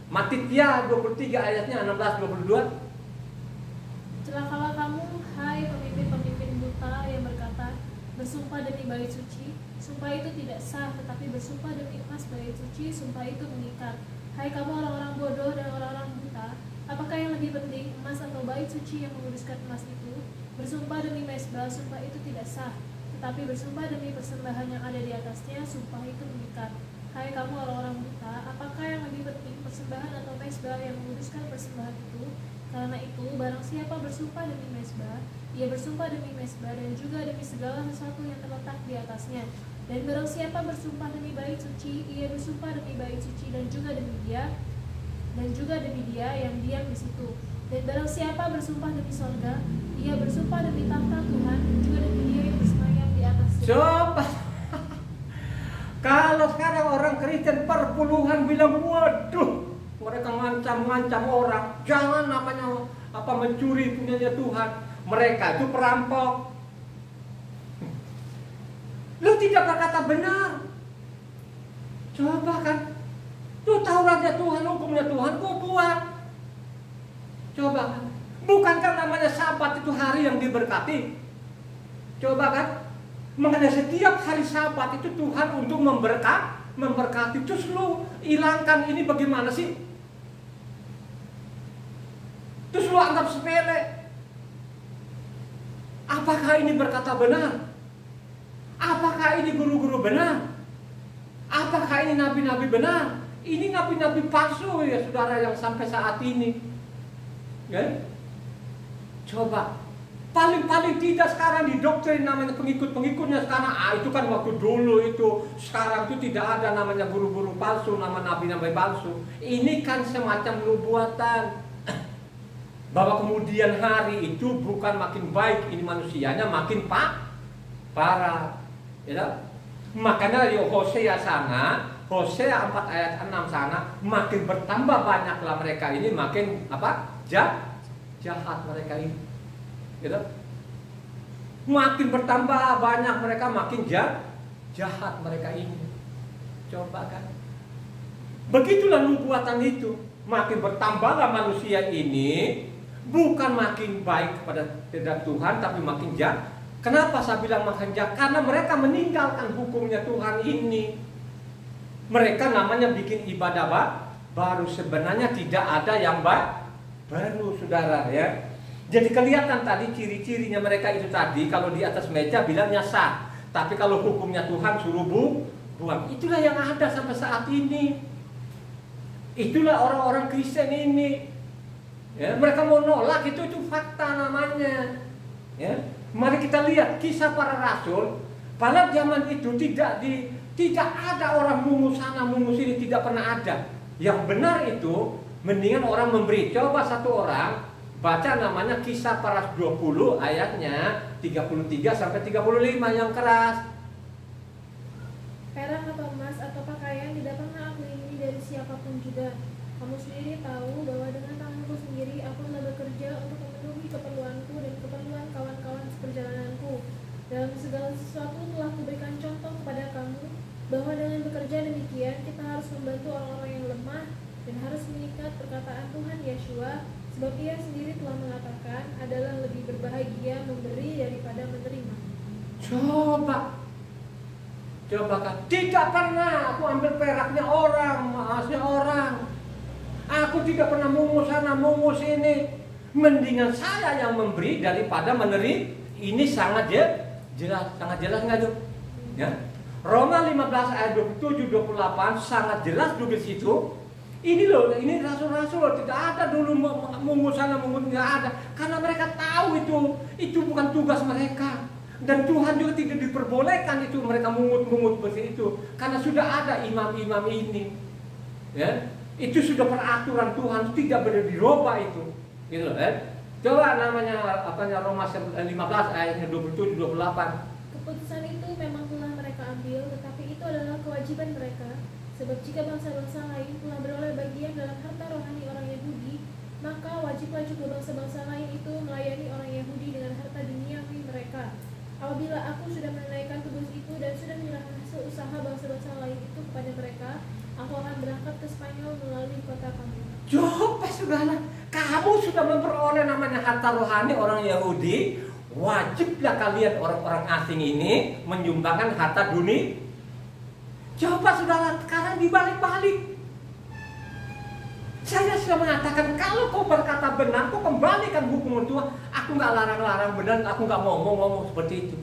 Matitia 23 ayatnya 16-22. Celakalah kamu, hai pemimpin-pemimpin buta yang berkata, bersumpah demi bait suci, sumpah itu tidak sah, tetapi bersumpah demi emas bait suci, sumpah itu mengikat. Hai kamu orang-orang bodoh dan orang-orang buta, apakah yang lebih penting, emas atau bait suci yang menguduskan emas itu? Bersumpah demi mezbah, sumpah itu tidak sah, tetapi bersumpah demi persembahan yang ada di atasnya, sumpah itu mengikat. Hai kamu orang-orang buta, apakah yang lebih penting, persembahan atau mezbah yang menguduskan persembahan itu? Karena itu, barang siapa bersumpah demi mezbah, ia bersumpah demi mezbah dan juga demi segala sesuatu yang terletak di atasnya. Dan barang siapa bersumpah demi bait suci, ia bersumpah demi bait suci dan juga demi dia yang diam di situ. Dan barang siapa bersumpah demi sorga, ia bersumpah demi tahta Tuhan dan juga demi dia yang bersemayam di atasnya. Coba. Kalau sekarang orang Kristen perpuluhan bilang, waduh, mereka ngancam-ngancam orang, jangan namanya mencuri punyanya Tuhan. Mereka itu perampok. Lu tidak berkata benar. Coba kan, lu Tauratnya Tuhan, hukumnya Tuhan, kau buang. Coba kan, bukankah namanya Sabat itu hari yang diberkati? Coba kan, mengenai setiap hari Sabat itu Tuhan untuk memberkati. Terus lu hilangkan ini bagaimana sih? Terus lu anggap sepele. Apakah ini berkata benar? Apakah ini guru-guru benar? Apakah ini nabi-nabi benar? Ini nabi-nabi palsu ya saudara yang sampai saat ini. Ya? Coba. Paling-paling tidak sekarang didoktrin namanya pengikut-pengikutnya sekarang. Itu kan waktu dulu itu. Sekarang itu tidak ada namanya guru-guru palsu, nama nabi-nabi palsu. Ini kan semacam nubuatan. Bahwa kemudian hari itu bukan makin baik ini manusianya, makin parah. Ya? Makanya di Hosea sana, Hosea 4 ayat 6 sana, makin bertambah banyaklah mereka ini, makin jahat mereka ini. Gitu? Makin bertambah banyak mereka, makin jahat mereka ini. Coba kan. Begitulah nubuatan itu. Makin bertambahlah manusia ini, bukan makin baik kepada Tuhan, tapi makin jahat. Kenapa saya bilang makin jahat? Karena mereka meninggalkan hukumnya Tuhan ini. Mereka namanya bikin ibadah baru. Sebenarnya tidak ada yang baru, saudara ya. Jadi kelihatan tadi ciri-cirinya mereka itu tadi. Kalau di atas meja bilangnya sah, tapi kalau hukumnya Tuhan suruh buang. Itulah yang ada sampai saat ini. Itulah orang-orang Kristen ini. Ya, mereka mau nolak itu fakta namanya. Ya, mari kita lihat kisah para rasul. Pada zaman itu tidak ada orang mungus sana mungus ini, tidak pernah ada. Yang benar itu mendingan orang memberi. Coba satu orang baca namanya Kisah para 20 ayatnya 33 sampai 35 yang keras. Perak atau emas atau pakaian tidak pernah aku ingini dari siapapun juga. Kamu sendiri tahu bahwa dengan tanganku sendiri aku telah bekerja untuk memenuhi keperluanku dan keperluan kawan-kawan seperjalananku. Dalam segala sesuatu telah kuberikan contoh kepada kamu bahwa dengan bekerja demikian kita harus membantu orang-orang yang lemah dan harus mengikat perkataan Tuhan Yeshua, sebab Ia sendiri telah mengatakan adalah lebih berbahagia memberi daripada menerima. Coba kan, tidak pernah aku ambil peraknya orang, emasnya orang. Aku tidak pernah mungus sana, mungus ini. Mendingan saya yang memberi daripada menerima. Ini sangat jelas nggak tuh? Ya. Roma 15 ayat 27-28 sangat jelas juga di situ. Ini loh, ini rasul-rasul tidak ada dulu mungus sana, mungus nggak ada. Karena mereka tahu itu bukan tugas mereka. Dan Tuhan juga tidak diperbolehkan itu mereka mungut-mungut seperti itu. Karena sudah ada imam-imam ini. Ya. Itu sudah peraturan Tuhan, tidak boleh dirubah itu. Gitu loh, Coba namanya Roma 15 ayatnya 27-28. Keputusan itu memang telah mereka ambil, tetapi itu adalah kewajiban mereka. Sebab jika bangsa-bangsa lain telah beroleh bagian dalam harta rohani orang Yahudi, maka wajiblah juga bangsa-bangsa lain itu melayani orang Yahudi dengan harta duniawi mereka. Apabila aku sudah menunaikan tugas itu dan sudah menyerahkan hasil usaha bangsa-bangsa lain itu kepada mereka, aku akan berangkat ke Spanyol melalui kota kamu. Coba saudara, kamu sudah memperoleh namanya harta rohani orang Yahudi, wajiblah kalian orang-orang asing ini menyumbangkan harta dunia. Coba saudara, sekarang dibalik-balik. Saya sudah mengatakan, kalau kau berkata benar, kau kembalikan hukum Tuhan. Aku nggak larang-larang benar, aku nggak ngomong-ngomong seperti itu.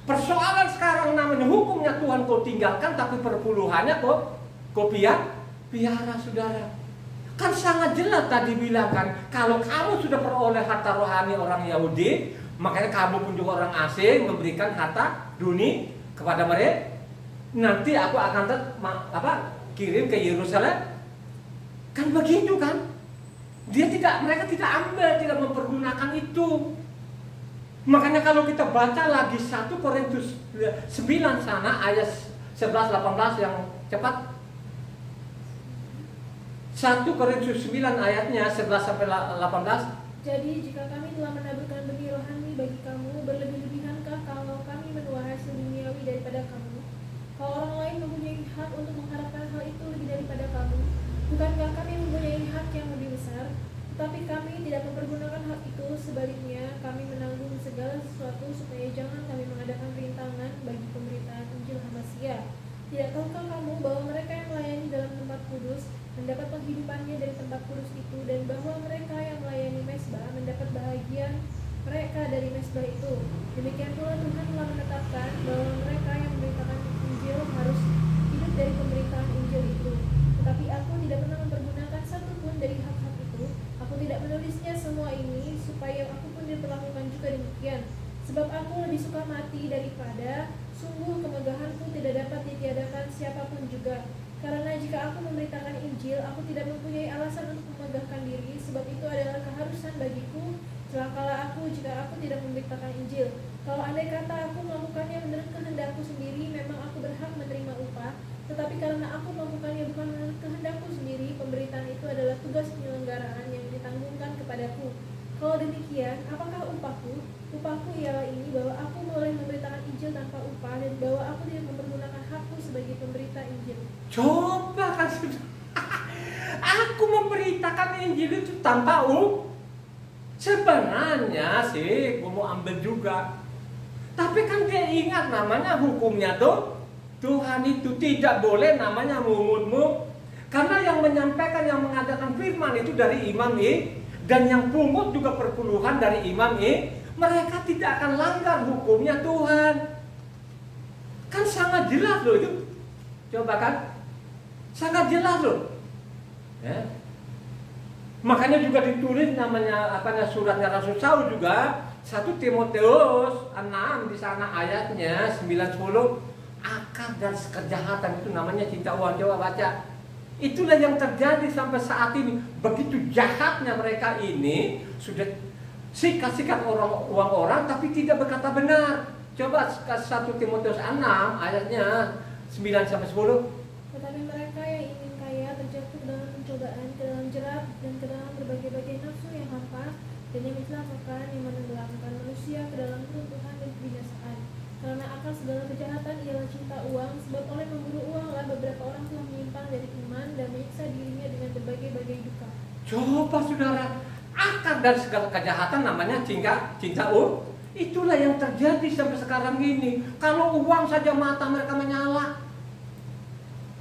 Persoalan sekarang namanya hukumnya Tuhan kau tinggalkan, tapi perpuluhannya kau piara saudara. Kan sangat jelas tadi bilang kan, kalau kamu sudah peroleh harta rohani orang Yahudi, makanya kamu pun juga orang asing memberikan harta dunia kepada mereka. Nanti aku akan kirim ke Yerusalem. Kan begitu kan? Mereka tidak ambil, tidak mempergunakan itu. Makanya kalau kita baca lagi 1 Korintus 9 sana ayat 11-18 yang cepat. 1 Korintus 9 ayatnya 11-18. Jadi jika kami telah menaburkan benih rohani bagi kamu, berlebih-lebihankah kalau kami menuai hasil duniawi daripada kamu? Kalau orang lain mempunyai hak untuk mengharapkan hal itu lebih daripada kamu, bukankah kami mempunyai hak yang lebih besar? Tetapi kami tidak mempergunakan hak itu, sebaliknya kami menanggung segala sesuatu supaya jangan kami mengadakan rintangan bagi pemberitaan Injil Hamasia. Tidak tahukah kamu bahwa mereka yang melayani dalam tempat kudus mendapat penghidupannya dari tempat kudus itu, dan bahwa mereka yang melayani mesbah mendapat bahagian mereka dari mesbah itu? Demikian pula Tuhan telah menetapkan bahwa mereka yang memberitakan Injil harus hidup dari pemberitaan Injil itu. Tetapi aku tidak pernah mempergunakan satupun dari hak-hak itu. Aku tidak menulisnya semua ini supaya aku pun diperlakukan juga demikian. Sebab aku lebih suka mati daripada sungguh kemegahanku tidak dapat ditiadakan siapapun juga. Karena jika aku memberitakan Injil, aku tidak mempunyai alasan untuk memegahkan diri, sebab itu adalah keharusan bagiku. Celakalah aku jika aku tidak memberitakan Injil. Kalau andai kata aku melakukannya menurut kehendakku sendiri, memang aku berhak menerima upah. Tetapi karena aku melakukannya bukan menurut kehendakku sendiri, pemberitaan itu adalah tugas penyelenggaraan yang ditanggungkan kepadaku. Kalau demikian, apakah upahku? Upahku ialah ini, bahwa aku boleh memberitakan Injil tanpa upah, dan bahwa aku tidak mempergunakan hakku sebagai pemberita Injil. Coba kan sudah. Aku memberitakan Injil itu tanpa upah. Sebenarnya sih, gue mau ambil juga. Tapi kan dia ingat namanya hukumnya tuh. Tuhan itu tidak boleh namanya mungut-mungut. Karena yang menyampaikan, yang mengadakan firman itu dari imam dan yang pungut juga perpuluhan dari imam mereka tidak akan langgar hukumnya Tuhan. Kan sangat jelas loh itu. Coba kan, sangat jelas loh. Ya. Makanya juga ditulis namanya suratnya Rasul Saul juga 1 Timotius 6 di sana ayatnya 9-10. Akar dan kejahatan itu namanya cinta uang. Coba baca. Itulah yang terjadi sampai saat ini. Begitu jahatnya mereka ini, sudah sikat-sikat uang orang tapi tidak berkata benar. Coba 1 Timotius 6 ayatnya 9-10. Tetapi mereka yang ingin kaya terjatuh dalam pencobaan, ke dalam jerat, dan ke dalam berbagai-bagai nafsu yang hampa, dan yang mencelakakan, yang menenggelamkan manusia ke dalam keruntuhan dan kebinasaan. Karena akar segala kejahatan ialah cinta uang, sebab oleh memburu uanglah beberapa orang telah menyimpang dari iman dan menyiksa dirinya dengan berbagai-bagai duka. Coba saudara, akar dari segala kejahatan namanya cinta uang. Itulah yang terjadi sampai sekarang ini. Kalau uang saja mata mereka menyala.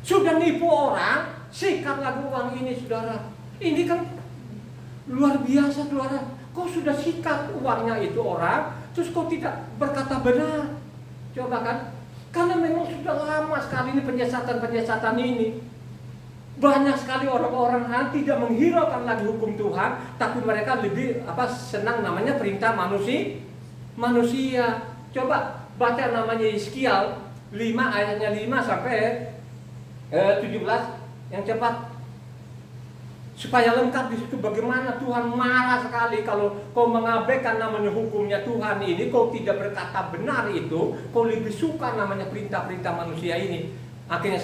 Sudah nipu orang, sikat lagi uang ini saudara. Ini kan luar biasa saudara. Kau sudah sikat uangnya itu orang, terus kau tidak berkata benar. Coba kan, karena memang sudah lama sekali ini penyiasatan ini. Banyak sekali orang-orang tidak menghiraukan lagi hukum Tuhan, tapi mereka lebih senang namanya perintah manusia. Coba baca namanya Yeskiel 5 ayatnya 5 sampai 17 yang cepat. Supaya lengkap di situ bagaimana Tuhan marah sekali kalau kau mengabaikan namanya hukumnya Tuhan ini, kau tidak berkata benar itu, kau lebih suka namanya perintah-perintah manusia ini. Akhirnya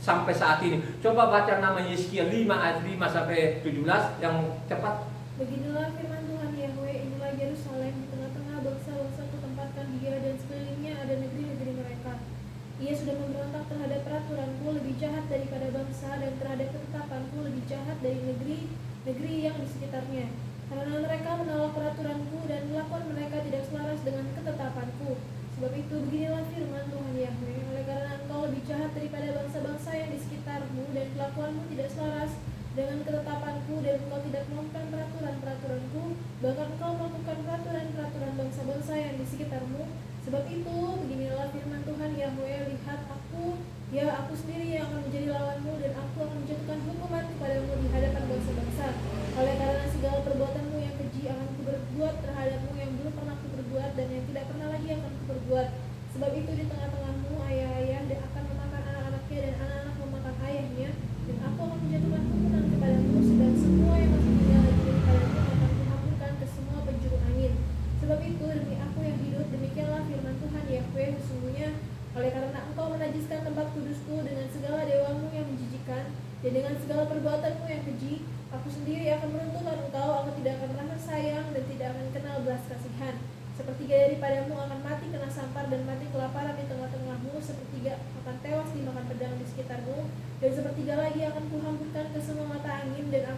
sampai saat ini. Coba baca namanya Yeskiel 5 ayat 5 sampai 17 yang cepat. Beginilah firman Tuhan Yahweh, inilah Yerusalem, di tengah-tengah bangsa-bangsa kutempatkan dia, dan sekelilingnya ada negeri-negeri mereka. Ia sudah memberontak terhadap peraturanku, lebih jahat daripada bangsa, dan terhadap ketetapanku lebih jahat dari negeri yang di sekitarnya. Karena mereka menolak peraturanku dan kelakuan mereka tidak selaras dengan ketetapanku. Sebab itu beginilah firman Tuhan Yahweh, oleh karena engkau lebih jahat daripada bangsa-bangsa yang di sekitarmu, dan kelakuanmu tidak selaras dengan ketetapanku, dan engkau tidak melakukan peraturan-peraturanku, bahkan engkau melakukan peraturan-peraturan bangsa-bangsa yang di sekitarmu. Sebab itu, beginilah firman Tuhan Yahweh, lihat aku sendiri yang akan menjadi lawanmu, dan aku akan menjatuhkan hukuman kepadamu di hadapan bangsa-bangsa. Oleh karena segala perbuatanmu yang keji akan kuberbuat terhadapmu yang belum pernah kuperbuat, dan yang tidak pernah lagi akan kuperbuat. Sebab itu di tengah-tengahmu ayah-ayah akan memakan anak-anaknya, dan anak-anak memakan ayahnya, dan aku akan menjatuhkan hukuman kepadamu, sedang semua yang masih tinggal lagi daripadamu akan kuhamburkan ke semua penjuru angin. Sebab itu demi aku akan meruntuhkan engkau, aku tidak akan merasa sayang dan tidak akan kenal belas kasihan. Sepertiga daripadamu akan mati kena sampar dan mati kelaparan di tengah-tengahmu, sepertiga akan tewas dimakan pedang di sekitarmu, dan sepertiga lagi akan kuhamburkan ke semua mata angin dan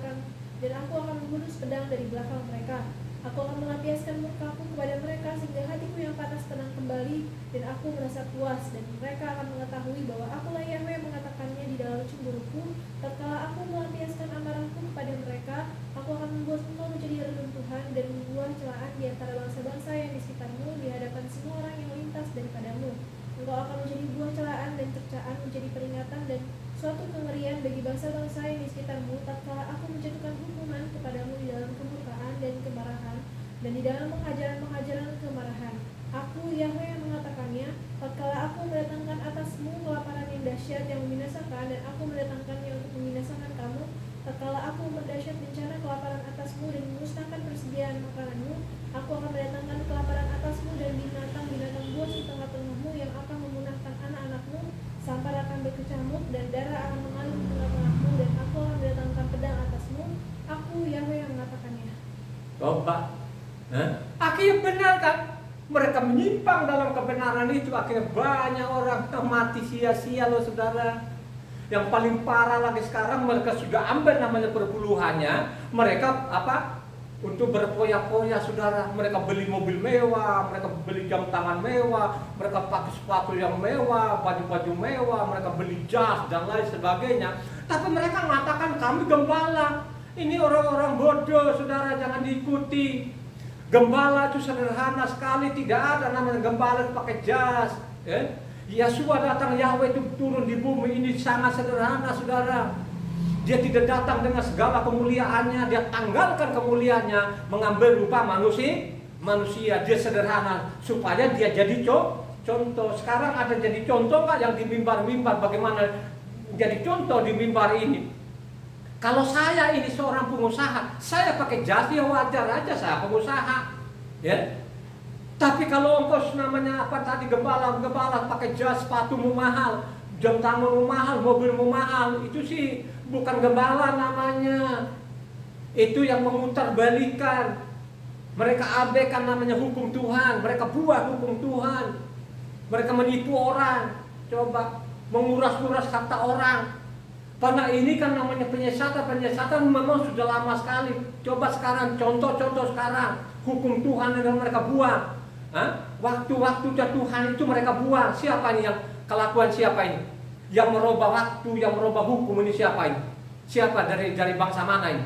aku akan menghunus pedang dari belakang mereka. Aku akan melampiaskan murkaku kepada mereka sehingga hatiku yang panas tenang kembali dan aku merasa puas, dan mereka akan mengetahui bahwa akulah Yahweh yang mengatakannya di dalam cemburuku. Tatkala aku melampiaskan amarahku kepada mereka, aku akan membuat engkau menjadi reruntuhan dan membuat celaan di antara bangsa-bangsa yang di sekitarmu di hadapan semua orang yang lintas daripadamu. Engkau akan menjadi buah celaan dan cercaan, menjadi peringatan dan suatu kengerian bagi bangsa-bangsa yang di sekitarmu, tatkala aku menjatuhkan hukuman kepadamu di dalam kemurkaan dan kemarahan, dan di dalam pengajaran-pengajaran kemarahan. Aku Yahweh yang mengatakannya, tatkala aku mendatangkan atasmu kelaparan yang dahsyat yang membinasakan, dan aku mendatangkannya untuk membinasakan kamu, tatkala aku mendahsyat bencana kelaparan atasmu dan memusnahkan persediaan makananmu, aku akan mendatangkan kelaparan atasmu dan binatang-binatang buas di tengah-tengahmu yang akan memunahkan anak-anakmu. Sampar akan berkecamuk dan darah akan mengalir di tengah-tengahmu, dan aku akan mendatangkan pedang atasmu. Aku Yahweh yang mengatakannya. Coba, akhirnya benar kan? Mereka menyimpang dalam kebenaran itu, akhirnya banyak orang mati sia-sia loh saudara. Yang paling parah lagi sekarang, mereka sudah ambil namanya perpuluhannya, mereka untuk berpoya-poya saudara. Mereka beli mobil mewah, mereka beli jam tangan mewah, mereka pakai sepatu yang mewah, baju-baju mewah, mereka beli jas dan lain sebagainya. Tapi mereka mengatakan kami gembala. Ini orang-orang bodoh saudara, jangan diikuti. Gembala itu sederhana sekali, tidak ada namanya gembala pakai jas. Yesua datang, Yahweh itu turun di bumi ini sangat sederhana saudara. Dia tidak datang dengan segala kemuliaannya, dia tanggalkan kemuliaannya, mengambil rupa manusia. Dia sederhana supaya dia jadi contoh. Sekarang ada jadi contoh nggak yang di mimbar-mimbar, bagaimana jadi contoh di mimbar ini? Kalau saya ini seorang pengusaha, saya pakai jas ya wajar aja, saya pengusaha, ya. Tapi kalau engkau namanya gembala pakai jas, sepatumu mahal, jam tanganmu mahal, mobilmu mahal, itu sih bukan gembala namanya. Itu yang memutarbalikkan. Mereka abaikan namanya hukum Tuhan, mereka buat hukum Tuhan. Mereka menipu orang, coba menguras-uras kata orang. Karena ini kan namanya penyesatan memang sudah lama sekali. Coba sekarang, contoh-contoh sekarang, hukum Tuhan yang mereka buat. Waktu-waktu Tuhan itu mereka buat. Siapa ini yang kelakuan siapa ini? Yang merubah waktu, yang merubah hukum ini siapa ini? Siapa dari bangsa mana ini?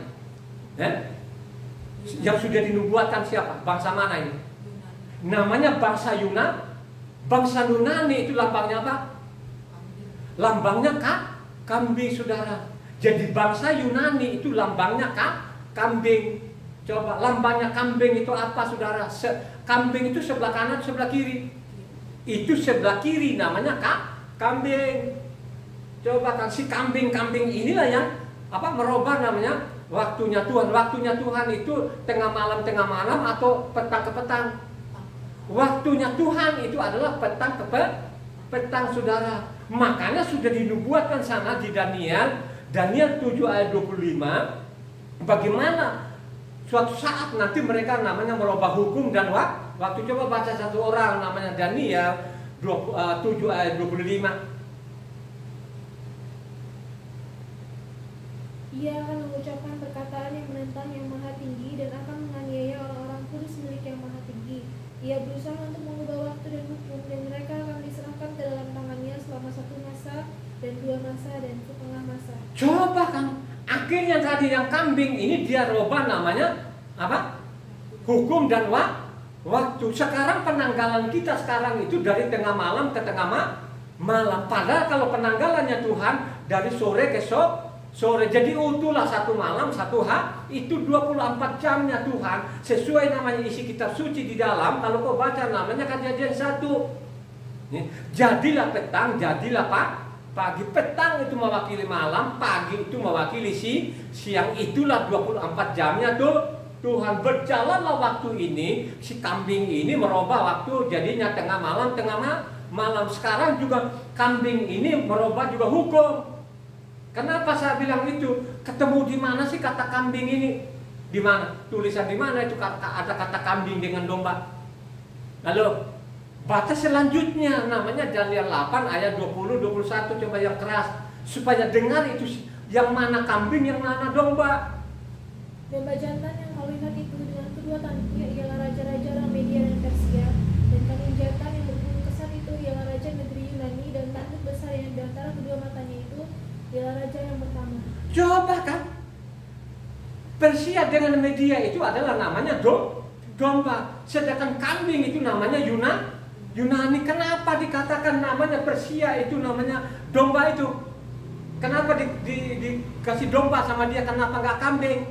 Yang sudah dinubuatkan siapa? Bangsa mana ini? Namanya bangsa Yunani. Bangsa Yunani itu lambangnya apa? Lambangnya kambing saudara. Jadi bangsa Yunani itu lambangnya kambing. Coba lambangnya kambing itu apa saudara? Kambing itu sebelah kanan, sebelah kiri. Itu sebelah kiri namanya kambing. Coba kan si kambing inilah yang merubah namanya waktunya Tuhan. Waktunya Tuhan itu tengah malam atau petang ke petang. Waktunya Tuhan itu adalah petang ke petang saudara. Makanya sudah dinubuatkan sana di Daniel 7 ayat 25, bagaimana suatu saat nanti mereka namanya merubah hukum dan waktu. Coba baca satu orang namanya Daniel 7 ayat 25. Ia akan mengucapkan perkataan yang menentang yang maha tinggi dan akan menganiaya orang-orang kudus milik yang maha tinggi. Ia berusaha untuk mengubah waktu dan hukum, dan mereka akan diserahkan ke dalam tangannya selama 1 masa dan 2 masa dan setengah masa. Coba kan, akhirnya tadi yang kambing ini dia rubah namanya hukum dan waktu. Sekarang penanggalan kita sekarang itu dari tengah malam ke tengah malam. Padahal kalau penanggalannya Tuhan dari sore ke sore. Jadi utuhlah 1 malam 1 hari, itu 24 jamnya Tuhan. Sesuai namanya isi kitab suci di dalam. Kalau kau baca namanya Kejadian 1. Jadilah petang, jadilah pagi. Petang itu mewakili malam, pagi itu mewakili siang. Itulah 24 jamnya Tuhan. Berjalanlah waktu ini. Si kambing ini merubah waktu, jadinya tengah malam. Sekarang juga kambing ini merubah juga hukum. Kenapa saya bilang itu? Ketemu di mana sih kata kambing ini? Di mana? Tulisan di mana itu ada kata kambing dengan domba? Lalu batas selanjutnya namanya Daniel 8 ayat 20-21, coba yang keras supaya dengar itu yang mana kambing, yang mana domba. Domba jantan yang kau lihat itu dengan kedua tanduknya ialah raja-raja orang Media dan Persia, dan kambing jantan yang berbulu kesat itu ialah raja negeri Yunani, dan tanduk besar yang di antara kedua matanya itu ialah raja yang pertama. Coba kan, Persia dengan Media itu adalah namanya domba, sedangkan kambing itu namanya Yunani. Kenapa dikatakan namanya Persia itu namanya domba itu? Kenapa dikasih domba sama dia? Kenapa nggak kambing?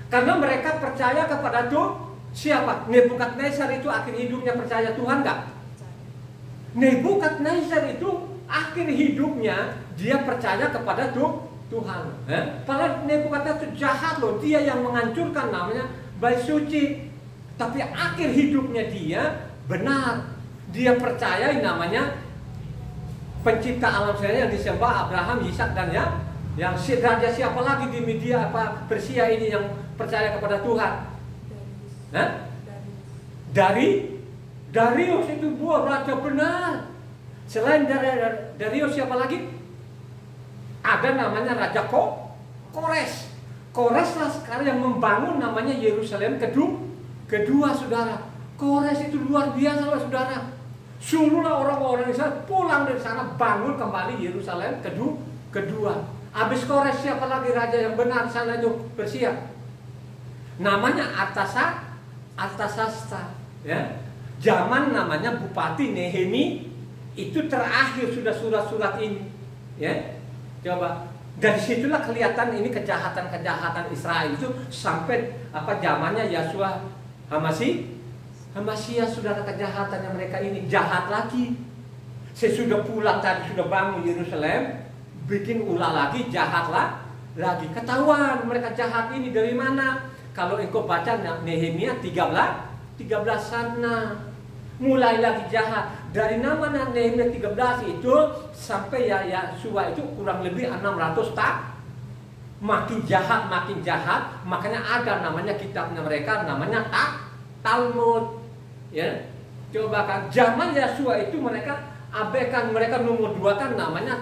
Karena mereka percaya kepada siapa? Nebukadnezar itu akhir hidupnya percaya Tuhan nggak? Nebukadnezar itu akhir hidupnya dia percaya kepada Tuhan. Padahal Nebukadnezar itu jahat loh, dia yang menghancurkan namanya bait suci. Tapi akhir hidupnya dia benar, dia percaya namanya pencipta alam semesta yang disembah Abraham, Ishak dan yang raja siapa lagi di Media Persia ini yang percaya kepada Tuhan? Darius itu buah raja benar. Selain Darius siapa lagi? Ada namanya Raja Kores. Kores lah sekarang yang membangun namanya Yerusalem kedua, saudara. Kores itu luar biasa lah, saudara. Suruhlah orang-orang Israel pulang dari sana, bangun kembali Yerusalem kedua. Habis Kores siapa lagi raja yang benar sana itu Persia? Namanya Artasasta. Ya. Zaman namanya Bupati Nehemi itu terakhir sudah surat-surat ini. Ya. Coba dari situlah kelihatan ini kejahatan Israel itu sampai zamannya Yosua Hamasya, saudara, kejahatannya mereka ini jahat lagi. Sesudah pulang tadi sudah bangun Yerusalem, bikin ulah lagi, jahat lagi. Ketahuan mereka jahat ini dari mana? Kalau engkau baca Nehemia 13 sana, mulai lagi jahat. Dari nama Nehemia 13 itu sampai Yosua itu kurang lebih 600 tahun. Makin jahat, makanya ada namanya kitabnya mereka namanya Talmud. Ya, coba kan zaman Yosua itu mereka abaikan, mereka nomor 2 kan namanya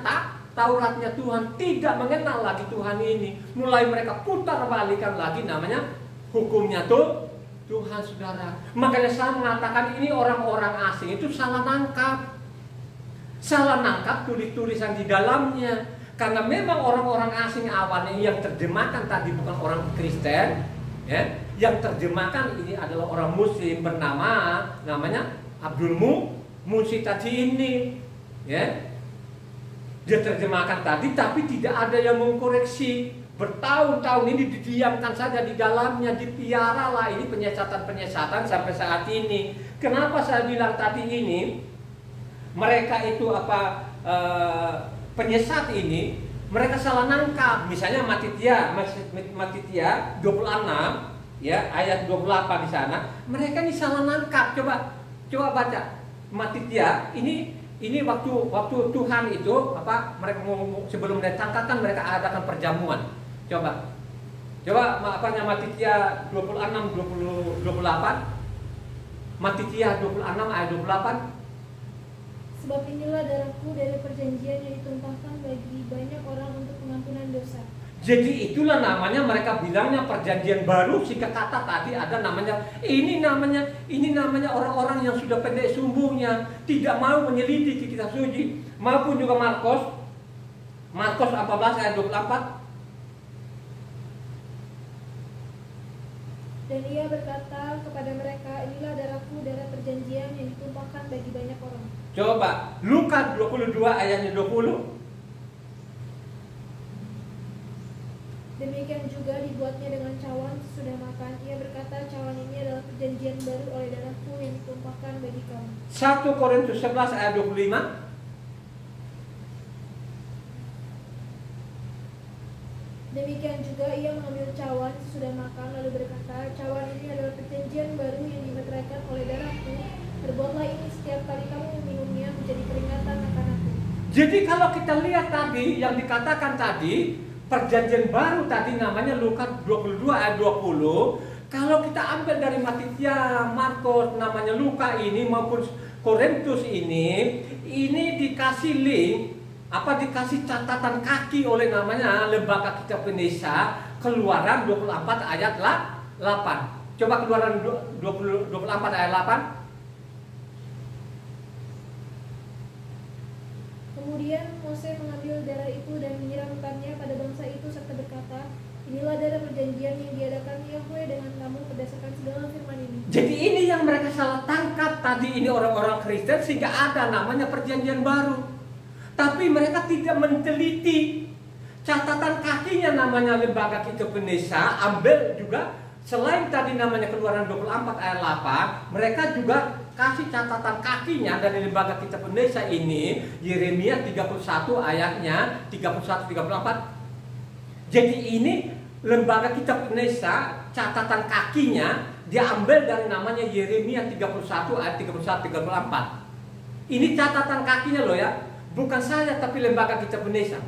Tauratnya Tuhan, tidak mengenal lagi Tuhan ini. Mulai mereka putar balikan lagi namanya hukumnya Tuhan, saudara. Makanya saya mengatakan ini orang-orang asing itu salah nangkap tulis-tulisan di dalamnya. Karena memang orang-orang asing awalnya yang terjemahkan tadi bukan orang Kristen, ya. Yang terjemahkan ini adalah orang Muslim namanya Abdul Munsi tadi ini, ya. Dia terjemahkan tadi, tapi tidak ada yang mengkoreksi. Bertahun-tahun ini didiamkan saja di dalamnya, dipiara lah ini penyesatan sampai saat ini. Kenapa saya bilang tadi ini? Mereka itu penyesat ini, mereka salah nangkap. Misalnya Matitya 26 ya ayat 28 di sana, mereka ini salah nangkap. Coba baca Matitya ini waktu Tuhan itu mereka sebelum datangkan mereka adakan perjamuan. Coba Matitya 26 28. Matitya 26 ayat 28. Sebab inilah darahku dari perjanjian yang ditumpahkan bagi banyak orang untuk pengampunan dosa. Jadi itulah namanya mereka bilangnya perjanjian baru. Jika kata tadi ada ini namanya orang-orang yang sudah pendek sumbunya, tidak mau menyelidiki kitab suci. Maupun juga Markus 14 ayat 24. Dan ia berkata kepada mereka, inilah darahku, darah perjanjian yang ditumpahkan bagi banyak orang. Coba Lukas 22 ayatnya 20. Demikian juga dibuatnya dengan cawan sesudah makan. Ia berkata, cawan ini adalah perjanjian baru oleh darahku yang ditumpahkan bagi kamu. 1 Korintus 11 ayat 25. Demikian juga ia mengambil cawan sesudah makan lalu berkata, cawan ini adalah perjanjian baru yang dimeteraikan oleh darahku. Perbuatlah ini setiap kali kamu meminumnya menjadi peringatan akan aku. Jadi kalau kita lihat tadi yang dikatakan tadi perjanjian baru tadi namanya Lukas 22 ayat 20. Kalau kita ambil dari Matius, Markus, namanya Lukas ini maupun Korintus ini dikasih link, dikasih catatan kaki oleh namanya Lembaga Kitab Indonesia, Keluaran 24 ayat 8. Coba Keluaran 24 ayat 8. Kemudian Mose mengambil darah itu dan menyiramkannya pada bangsa itu serta berkata, inilah darah perjanjian yang diadakan Yahweh dengan kamu berdasarkan segala firman ini. Jadi ini yang mereka salah tangkap tadi, ini orang-orang Kristen, sehingga ada namanya perjanjian baru. Tapi mereka tidak meneliti catatan kakinya namanya Lembaga Kitab Indonesia, ambil juga selain tadi namanya Keluaran 24 ayat 8, mereka juga kasih catatan kakinya dari Lembaga Kitab Indonesia ini, Yeremia 31 ayatnya 31-34. Jadi ini Lembaga Kitab Indonesia, catatan kakinya diambil dari namanya Yeremia 31 ayat 31-34. Ini catatan kakinya loh ya, bukan saya tapi Lembaga Kitab Indonesia.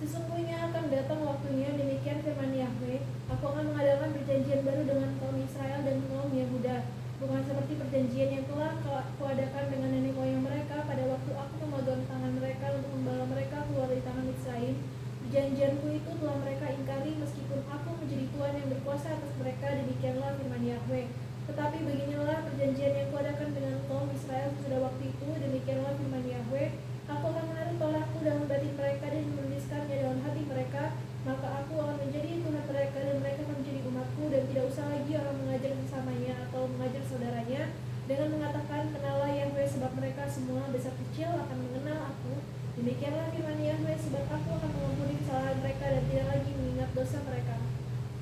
Sesungguhnya akan datang waktunya, demikian firman Yahweh, aku akan mengadakan perjanjian baru dengan kaum Israel dan kaum Yehuda, bukan seperti perjanjian yang telah kuadakan dengan nenek moyang mereka pada waktu aku memegang tangan mereka untuk membawa mereka keluar dari tangan Misraim. Perjanjianku itu telah mereka ingkari meskipun aku menjadi Tuhan yang berkuasa atas mereka, demikianlah firman Yahweh. Tetapi beginilah perjanjian yang kuadakan dengan kaum Israel sesudah waktu itu, demikianlah firman Yahweh. Aku akan menaruh Tauratku dalam batin mereka dan menuliskannya dalam hati mereka, maka aku akan menjadi Tuhan mereka dan mereka akan menjadi umatku, dan tidak usah lagi orang mengajar sesamanya atau mengajar saudaranya dengan mengatakan, kenallah Yahweh, sebab mereka semua besar kecil akan mengenal aku. Demikianlah firman Yahweh, sebab aku akan mengampuni kesalahan mereka dan tidak lagi mengingat dosa mereka.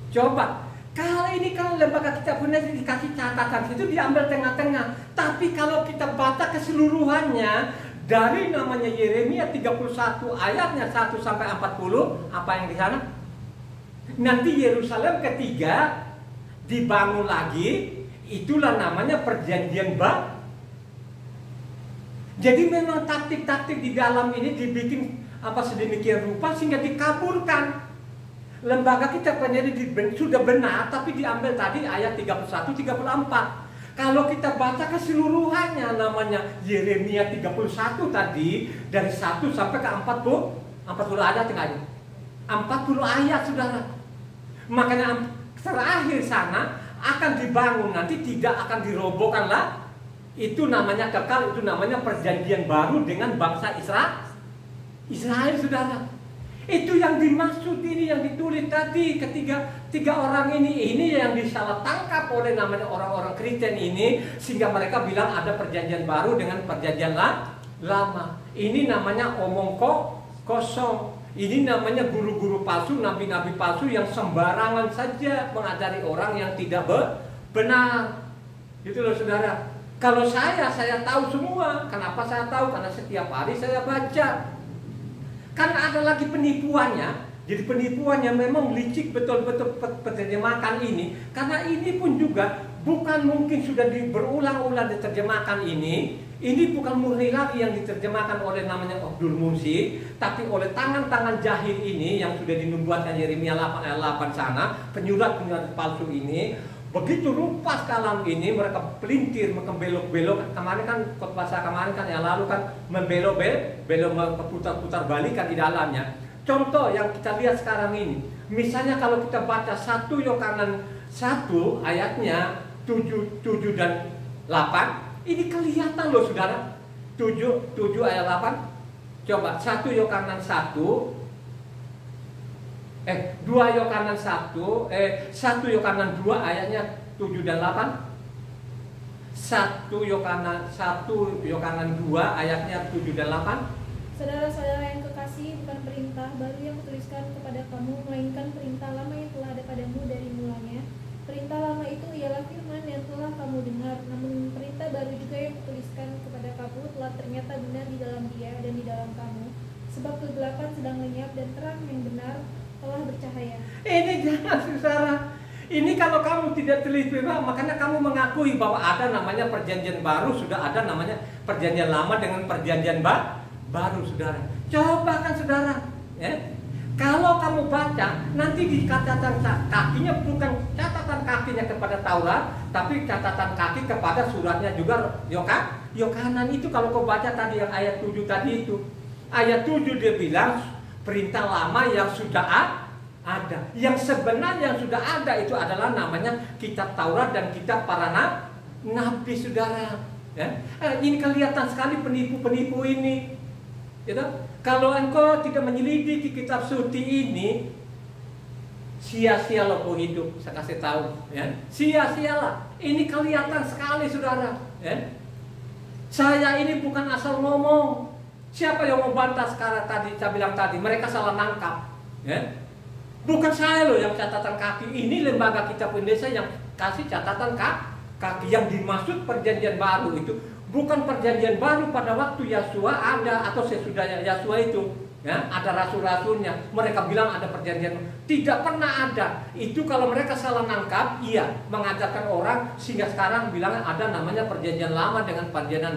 Coba, kalau Lembaga Kitab Indonesia dikasih catatan itu diambil tengah-tengah, tapi kalau kita baca keseluruhannya dari namanya Yeremia 31 ayatnya 1 sampai 40, apa yang di sana? Nanti Yerusalem ketiga dibangun lagi, itulah namanya perjanjian baru. Jadi memang taktik-taktik di dalam ini dibikin sedemikian rupa sehingga dikabulkan. Lembaga Kitab Indonesia sudah benar, tapi diambil tadi ayat 31-34. Kalau kita baca keseluruhannya namanya Yeremia 31 tadi dari 1 sampai ke 40 ayat tinggalnya. 40 ayat saudara. Makanya terakhir sana akan dibangun, nanti tidak akan dirobohkan lah. Itu namanya kekal, itu namanya perjanjian baru dengan bangsa Israel saudara. Itu yang dimaksud ini, yang ditulis tadi tiga orang ini yang disalah tangkap oleh namanya orang-orang Kristen ini, sehingga mereka bilang ada perjanjian baru dengan perjanjian lama. Ini namanya omong kosong. Ini namanya guru-guru palsu, nabi-nabi palsu yang sembarangan saja mengajari orang yang tidak benar. Gitu loh saudara. Kalau saya tahu semua. Kenapa saya tahu? Karena setiap hari saya baca. Kan ada lagi penipuannya. Jadi penipuannya memang licik betul-betul penerjemahkan ini. Karena ini pun juga bukan mungkin sudah berulang-ulang diterjemahkan ini. Ini bukan murni lagi yang diterjemahkan oleh namanya Abdul Munsi, tapi oleh tangan-tangan jahil ini yang sudah dinubuatkan Yeremia 8 ayat 8 sana, penyurat-penyurat palsu ini. Begitu rupa kalam ini, mereka pelintir, mereka belok-belok. Kemarin kan khotbah kemarin kan yang lalu kan membelok putar-putar balikan di dalamnya. Contoh yang kita lihat sekarang ini, misalnya kalau kita baca 1 Yohanes 1 ayatnya 7 dan 8, ini kelihatan loh saudara. 7 ayat 8. Coba 1 Yohanes 1 2 Yohanes 1 1 Yohanes 2 ayatnya 7 dan 8. 1 Yohanes 2 ayatnya 7 dan 8. Saudara-saudara yang kekasih, bukan perintah baru yang kutuliskan kepada kamu, melainkan perintah lama yang telah ada padamu dari mulanya. Perintah lama itu ialah firman yang telah kamu dengar, namun perintah baru juga yang kutuliskan kepada kamu telah ternyata benar di dalam Dia dan di dalam kamu, sebab kegelapan sedang lenyap dan terang yang benar telah bercahaya. Ini jangan saudara. Ini kalau kamu tidak teliti, makanya kamu mengakui bahwa ada namanya perjanjian baru, sudah ada namanya perjanjian lama dengan perjanjian baru saudara. Coba kan saudara, ya. Kalau kamu baca, nanti di catatan kakinya bukan catatan kakinya kepada Taurat, tapi catatan kaki kepada suratnya juga Yohanan. Itu kalau kau baca tadi yang ayat 7 tadi itu. Ayat 7 dia bilang perintah lama yang sudah ada. Yang sebenarnya yang sudah ada itu adalah namanya kitab Taurat dan kitab para nabi, saudara. Ya? Ini kelihatan sekali penipu-penipu ini. Gitu? Kalau engkau tidak menyelidiki kitab suci ini, sia-sia lo kau hidup. Saya kasih tahu, ya. Sia-sialah. Ini kelihatan sekali, saudara. Ya. Saya ini bukan asal ngomong. Siapa yang mau bantah sekarang tadi? Saya bilang tadi, mereka salah nangkap. Ya. Bukan saya loh yang catatan kaki. Ini lembaga kitab Indonesia yang kasih catatan kaki. Yang dimaksud perjanjian baru itu bukan perjanjian baru pada waktu Yasua ada atau sesudahnya Yasua itu, ya, ada rasul-rasulnya. Mereka bilang ada perjanjian, tidak pernah ada. Itu kalau mereka salah nangkap, iya, mengajarkan orang sehingga sekarang bilang ada namanya perjanjian lama dengan perjanjian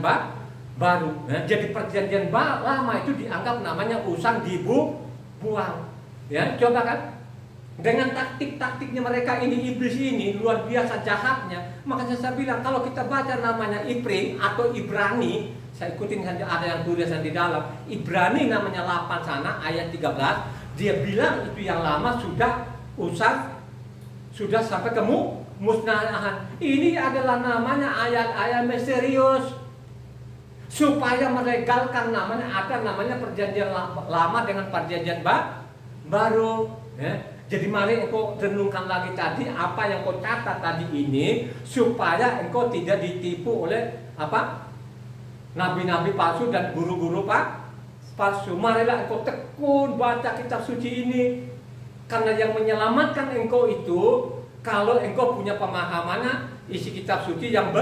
baru. Ya. Jadi perjanjian lama itu dianggap namanya usang dibuang. Ya, coba kan? Dengan taktik-taktiknya mereka ini, iblis ini luar biasa jahatnya. Makanya saya bilang kalau kita baca namanya Iprim atau Ibrani, saya ikutin saja ada yang tulisan di dalam. Ibrani namanya 8 sana ayat 13, dia bilang itu yang lama sudah usang, sudah sampai ke musnahan. Ini adalah namanya ayat-ayat misterius supaya melegalkan namanya, ada namanya perjanjian lama dengan perjanjian baru, ya. Jadi mari engkau renungkan lagi tadi apa yang kau catat tadi ini supaya engkau tidak ditipu oleh apa? Nabi-nabi palsu dan guru-guru palsu. Marilah engkau tekun baca kitab suci ini. Karena yang menyelamatkan engkau itu kalau engkau punya pemahamannya isi kitab suci yang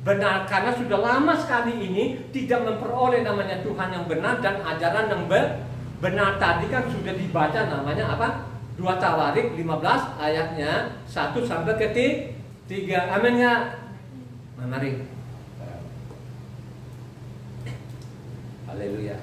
benar, karena sudah lama sekali ini tidak memperoleh namanya Tuhan yang benar dan ajaran yang benar. Tadi kan sudah dibaca namanya apa? 2 Tawarik 15 ayatnya 1 sampai ke 3. Amin ya. Mari. Haleluya.